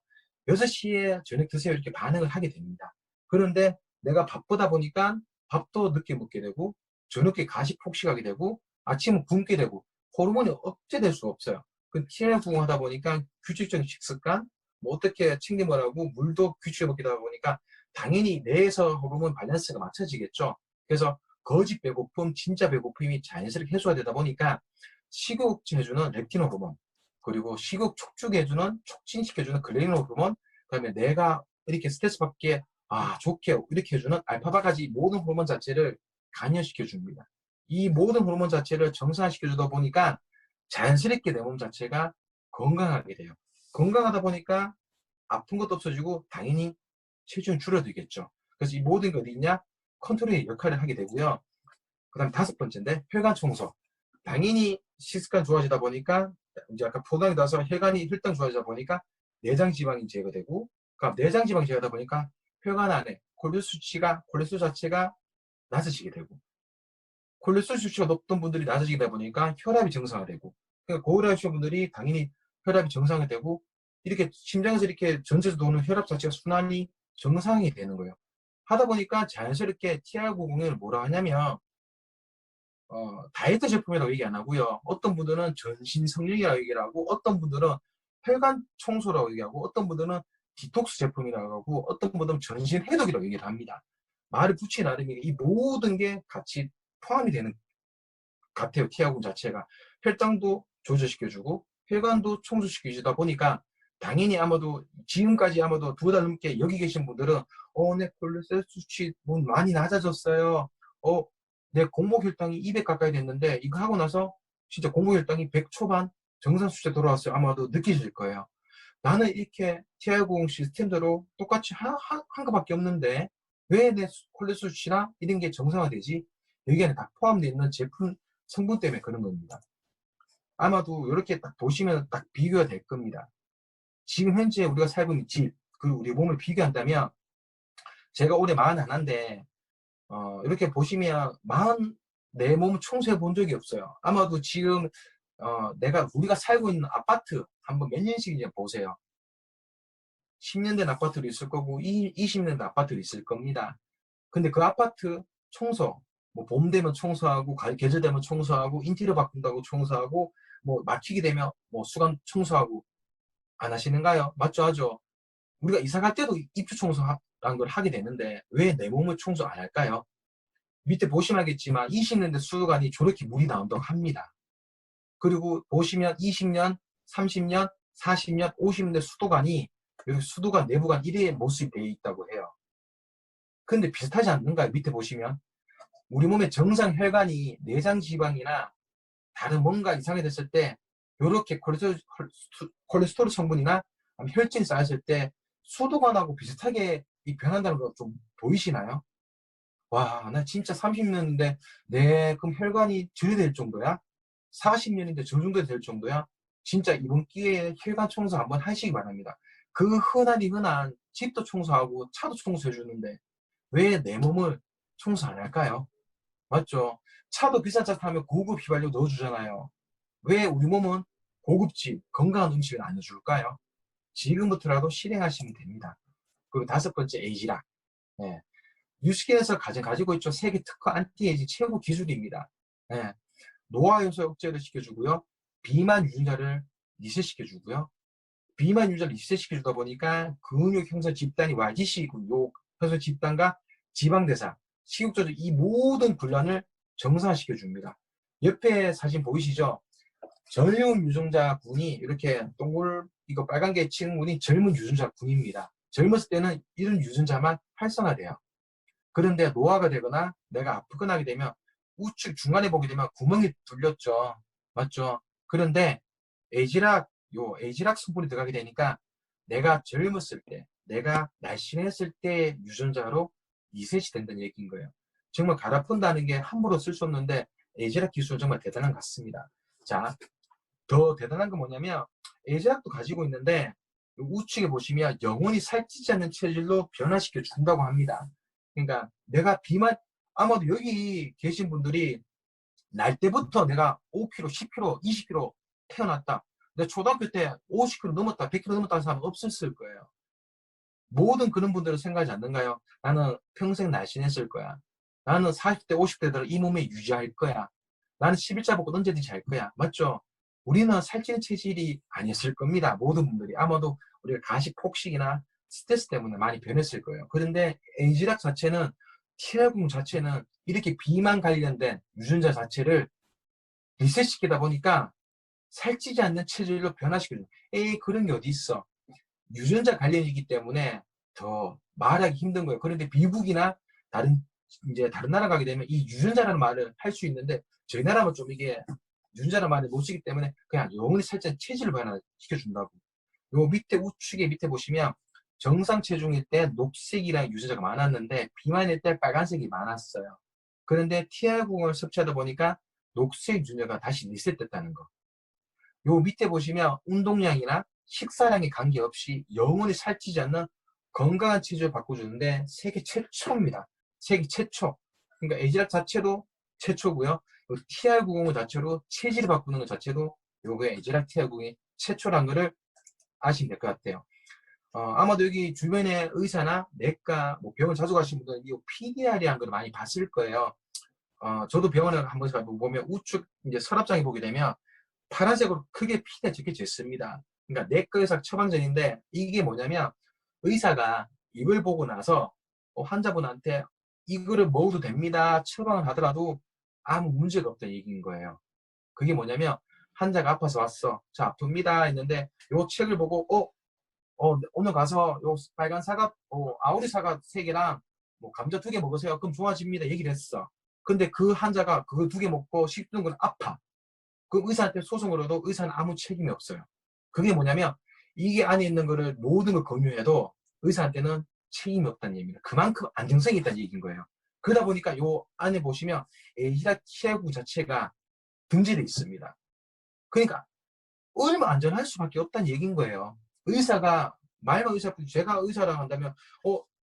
6시에 저녁 드세요. 이렇게 반응을 하게 됩니다. 그런데 내가 바쁘다 보니까 밥도 늦게 먹게 되고, 저녁에 가식 폭식하게 되고, 아침은 굶게 되고, 호르몬이 억제될 수가 없어요. 그 TNF 하다 보니까 규칙적인 식습관, 뭐 어떻게 챙겨 먹으라고 물도 규칙에 먹이다 보니까 당연히 뇌에서 호르몬 밸런스가 맞춰지겠죠. 그래서 거짓 배고픔, 진짜 배고픔이 자연스럽게 해소가 되다 보니까 식욕 억제해주는 렙틴 호르몬, 그리고 식욕 촉진해주는, 촉진시켜주는 그레린 호르몬, 그다음에 내가 이렇게 스트레스 받게 좋게 이렇게 해주는 알파바까지 모든 호르몬 자체를 간여시켜 줍니다. 이 모든 호르몬 자체를 정상화시켜 주다 보니까 자연스럽게 내 몸 자체가 건강하게 돼요. 건강하다 보니까 아픈 것도 없어지고 당연히 체중이 줄어들겠죠. 그래서 이 모든 게 어디 있냐? 컨트롤의 역할을 하게 되고요. 그 다음 다섯 번째인데 혈관 청소. 당연히 식습관 좋아지다 보니까 이제 아까 포장이 나서 혈관이 혈당 좋아지다 보니까 내장 지방이 제거되고, 그러니까 내장 지방이 제거하다 보니까 혈관 안에 콜레스테롤 자체가 낮아지게 되고, 콜레스테롤 수치가 높던 분들이 낮아지게 되다 보니까 혈압이 정상화되고, 그러니까 고혈압이신 분들이 당연히 혈압이 정상화되고, 이렇게 심장에서 이렇게 전체에서 도는 혈압 자체가 순환이 정상이 되는 거예요. 하다 보니까 자연스럽게 TR90을 뭐라 하냐면 다이어트 제품이라고 얘기 안 하고요. 어떤 분들은 전신 성령이라고 얘기를 하고, 어떤 분들은 혈관 청소라고 얘기하고, 어떤 분들은 디톡스 제품이라고 하고, 어떤 분들은 전신 해독이라고 얘기를 합니다. 말을 붙이 나름이게 이 모든 게 같이 포함이 되는 같아요. 티아군 자체가 혈당도 조절시켜주고 혈관도 청소시켜주다 보니까 당연히 아마도 지금까지 아마도 2달 넘게 여기 계신 분들은 내 콜레스테롤 수치 뭐 많이 낮아졌어요. 내 공복 혈당이 200 가까이 됐는데 이거 하고 나서 진짜 공복 혈당이 100 초반 정상 수치에 돌아왔어요. 아마도 느끼실 거예요. 나는 이렇게 TR90 시스템대로 똑같이 한 거밖에 없는데 왜 내 콜레스테롤 수치나 이런 게 정상화되지? 여기 안에 다 포함되어 있는 제품 성분 때문에 그런 겁니다. 아마도 이렇게 딱 보시면 딱 비교가 될 겁니다. 지금 현재 우리가 살고 있는 집, 그리고 우리 몸을 비교한다면 제가 올해 41인데 이렇게 보시면 내 몸을 청소해 본 적이 없어요. 아마도 지금 우리가 살고 있는 아파트 한번 몇 년씩 이제 보세요. 10년 된 아파트도 있을 거고 20년 된 아파트도 있을 겁니다. 근데 그 아파트 청소, 뭐 봄 되면 청소하고 계절 되면 청소하고 인테리어 바꾼다고 청소하고 뭐 마치게 되면 뭐 수감 청소하고 안 하시는가요? 맞죠? 하죠. 우리가 이사 갈 때도 입주 청소라는 걸 하게 되는데 왜 내 몸을 청소 안 할까요? 밑에 보시면 알겠지만 20년대 수도관이 저렇게 물이 나온다고 합니다. 그리고 보시면 20년, 30년, 40년, 50년대 수도관이 여기 수도관 내부관 1회 모습이 되어 있다고 해요. 근데 비슷하지 않는가요? 밑에 보시면 우리 몸의 정상 혈관이 내장 지방이나 다른 뭔가 이상이 됐을 때 이렇게 콜레스테롤 성분이나 혈증이 쌓였을 때 수도관하고 비슷하게 변한다는 거 좀 보이시나요? 와, 나 진짜 30년인데 그럼 혈관이 저리 될 정도야? 40년인데 저 정도 될 정도야? 진짜 이번 기회에 혈관 청소 한번 하시기 바랍니다. 그 흔한 집도 청소하고 차도 청소해 주는데 왜 내 몸을 청소 안 할까요? 맞죠? 차도 비싼 차 타면 고급 휘발유 넣어주잖아요. 왜 우리 몸은 고급집, 건강한 음식을 안 넣어줄까요? 지금부터라도 실행하시면 됩니다. 그리고 다섯 번째, 에이지락. 네. 뉴스킨에서 가지고 있죠. 세계 특허 안티에이지 최고 기술입니다. 네. 노화 요소 억제를 시켜주고요. 비만 유전자를 리셋시켜주고요. 비만 유전자를 리셋시켜주다 보니까 근육 형성 집단이 YGC-요 형성 집단과 지방대사, 식욕 조절 이 모든 분란을 정상화시켜줍니다. 옆에 사진 보이시죠? 젊은 유전자 군이 이렇게 이거 빨간 게 친 군이 젊은 유전자 군입니다. 젊었을 때는 이런 유전자만 활성화돼요. 그런데 노화가 되거나 내가 아프거나 하게 되면 우측 중간에 보게 되면 구멍이 뚫렸죠. 맞죠? 그런데 에이지락 성분이 들어가게 되니까 내가 젊었을 때, 내가 날씬했을 때 유전자로 리셋이 된다는 얘기인 거예요. 정말 갈아푼다는 게 함부로 쓸 수 없는데 에이지락 기술은 정말 대단한 것 같습니다. 자, 더 대단한 건 뭐냐면 에이지락도 가지고 있는데 우측에 보시면 영원히 살찌지 않는 체질로 변화시켜 준다고 합니다. 그러니까 내가 아마도 여기 계신 분들이 날 때부터 내가 5kg, 10kg, 20kg 태어났다. 내가 초등학교 때 50kg 넘었다, 100kg 넘었다 하는 사람은 없었을 거예요. 모든 그런 분들은 생각하지 않는가요? 나는 평생 날씬했을 거야. 나는 40대, 50대 들어 이 몸에 유지할 거야. 나는 11자 복권 언제든지 할 거야. 맞죠? 우리는 살찌는 체질이 아니었을 겁니다. 모든 분들이. 아마도 우리가 가식 폭식이나 스트레스 때문에 많이 변했을 거예요. 그런데 에이지락 자체는, 티알공 자체는 이렇게 비만 관련된 유전자 자체를 리셋시키다 보니까 살찌지 않는 체질로 변화시키는. 에이, 그런 게 어디 있어. 유전자 관련이기 때문에 더 말하기 힘든 거예요. 그런데 미국이나 다른 다른 나라 가게 되면 이 유전자라는 말을 할 수 있는데, 저희 나라는 좀 이게 유전자라는 말을 못 쓰기 때문에 그냥 영원히 살짝 체질을 변화시켜 준다고. 요 밑에 우측에 밑에 보시면 정상 체중일 때 녹색이랑 유전자가 많았는데 비만일 때 빨간색이 많았어요. 그런데 TR0을 섭취하다 보니까 녹색 유전자가 다시 리셋됐다는 거. 요 밑에 보시면 운동량이나 식사량에 관계없이 영원히 살찌지 않는 건강한 체질을 바꿔주는데 세계 최초입니다. 세계 최초. 그러니까 에이지락 자체도 최초고요. TR90 자체로 체질을 바꾸는 것 자체도 요게 에이지락 TR90이 최초란 거를 아시면 될 것 같아요. 아마도 여기 주변에 의사나 내과, 뭐 병원 자주 가시는 분들은 이 PDR이라는 걸 많이 봤을 거예요. 저도 병원을 한 번씩 보면 우측 이제 서랍장에 보게 되면 파란색으로 크게 PD가 적혀져 있습니다. 그러니까 내과 의사 처방전인데 이게 뭐냐면 의사가 이걸 보고 나서 환자분한테 이거를 먹어도 됩니다 처방을 하더라도 아무 문제가 없다는 얘기인 거예요. 그게 뭐냐면 환자가 아파서 왔어. 자, 아픕니다 했는데 요 책을 보고 오늘 가서 요 빨간 사과, 아오리 사과 3개랑 뭐 감자 2개 먹으세요. 그럼 좋아집니다. 얘기를 했어. 근데 그 환자가 그거 2개 먹고 식는 건 아파. 그 의사한테 소송을 해도 의사는 아무 책임이 없어요. 그게 뭐냐면 이게 안에 있는 거를 모든 걸 공유해도 의사한테는 책임이 없다는 얘기입니다. 그만큼 안정성이 있다는 얘기인 거예요. 그러다 보니까 요 안에 보시면 에이지락 TR9 자체가 등재되어 있습니다. 그러니까 얼마 안전할 수밖에 없다는 얘기인 거예요. 의사가 말만 제가 의사라고 한다면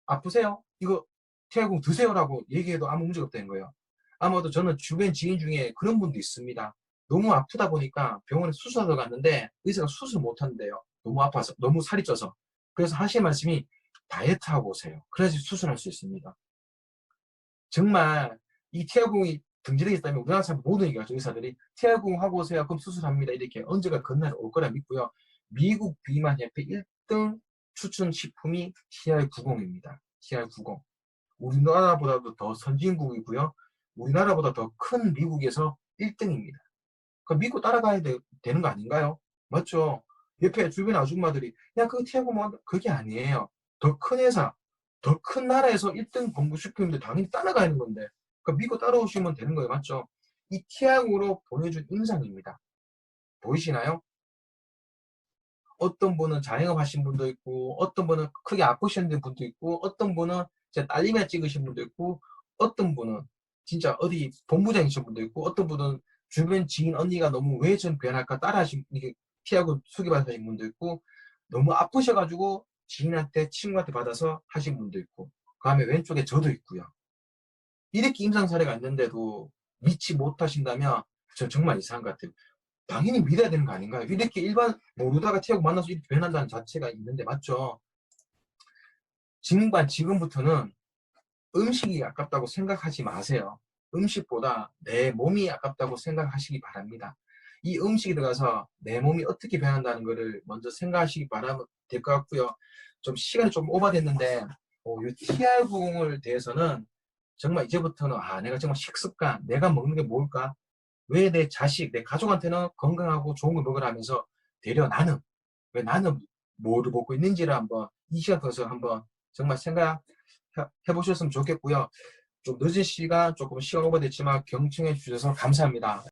아프세요? 이거 TR9 드세요라고 얘기해도 아무 문제가 없다는 거예요. 아마도 저는 주변 지인 중에 그런 분도 있습니다. 너무 아프다 보니까 병원에 수술하러 갔는데 의사가 수술 못 한대요. 너무 아파서, 너무 살이 쪄서. 그래서 하신 말씀이 다이어트하고 오세요. 그래야지 수술할 수 있습니다. 정말 이 TR90이 등재되어 있다면 우리나라 사람 모든 얘기하죠. 의사들이 TR90 하고 오세요. 그럼 수술합니다. 이렇게 언제가 그날 올 거라 믿고요. 미국 비만협회 1등 추천 식품이 TR90입니다. TR90. 우리나라보다도 더 선진국이고요. 우리나라보다 더 큰 미국에서 1등입니다. 그럼 믿고 따라가야 되는 거 아닌가요? 맞죠? 옆에 주변 아줌마들이 야 그거 티하고 뭐 그게 아니에요. 더 큰 회사, 더 큰 나라에서 1등 공부시키는데 당연히 따라가야 하는 건데 그 믿고 따라오시면 되는 거예요. 맞죠? 이 티하고로 보내준 임상입니다. 보이시나요? 어떤 분은 자영업 하신 분도 있고 어떤 분은 크게 아프신 분도 있고 어떤 분은 진짜 딸님이나 찍으신 분도 있고 어떤 분은 진짜 어디 본부장이신 분도 있고 어떤 분은 주변 지인 언니가 너무 왜 전 변할까 따라하신 이게 피하고 소개받으신 분도 있고 너무 아프셔가지고 지인한테 친구한테 받아서 하신 분도 있고 그 다음에 왼쪽에 저도 있고요. 이렇게 임상 사례가 있는데도 믿지 못하신다면 저 정말 이상한 것 같아요. 당연히 믿어야 되는 거 아닌가요? 이렇게 일반 모르다가 티하고 만나서 이렇게 변한다는 자체가 있는데 맞죠? 지금부터는 음식이 아깝다고 생각하지 마세요. 음식보다 내 몸이 아깝다고 생각하시기 바랍니다. 이 음식이 들어가서 내 몸이 어떻게 변한다는 것을 먼저 생각하시기 바라면 될 것 같고요. 좀 시간이 좀 오버됐는데 이 TR90을 대해서는 정말 이제부터는 내가 정말 식습관, 내가 먹는 게 뭘까? 왜 내 자식, 내 가족한테는 건강하고 좋은 걸 먹으라 하면서 되려 왜 나는 뭐를 먹고 있는지를 한번 이 시간 통해서 한번 정말 생각해 보셨으면 좋겠고요. 좀 늦은 시간, 조금 시간 오버됐지만 경청해 주셔서 감사합니다.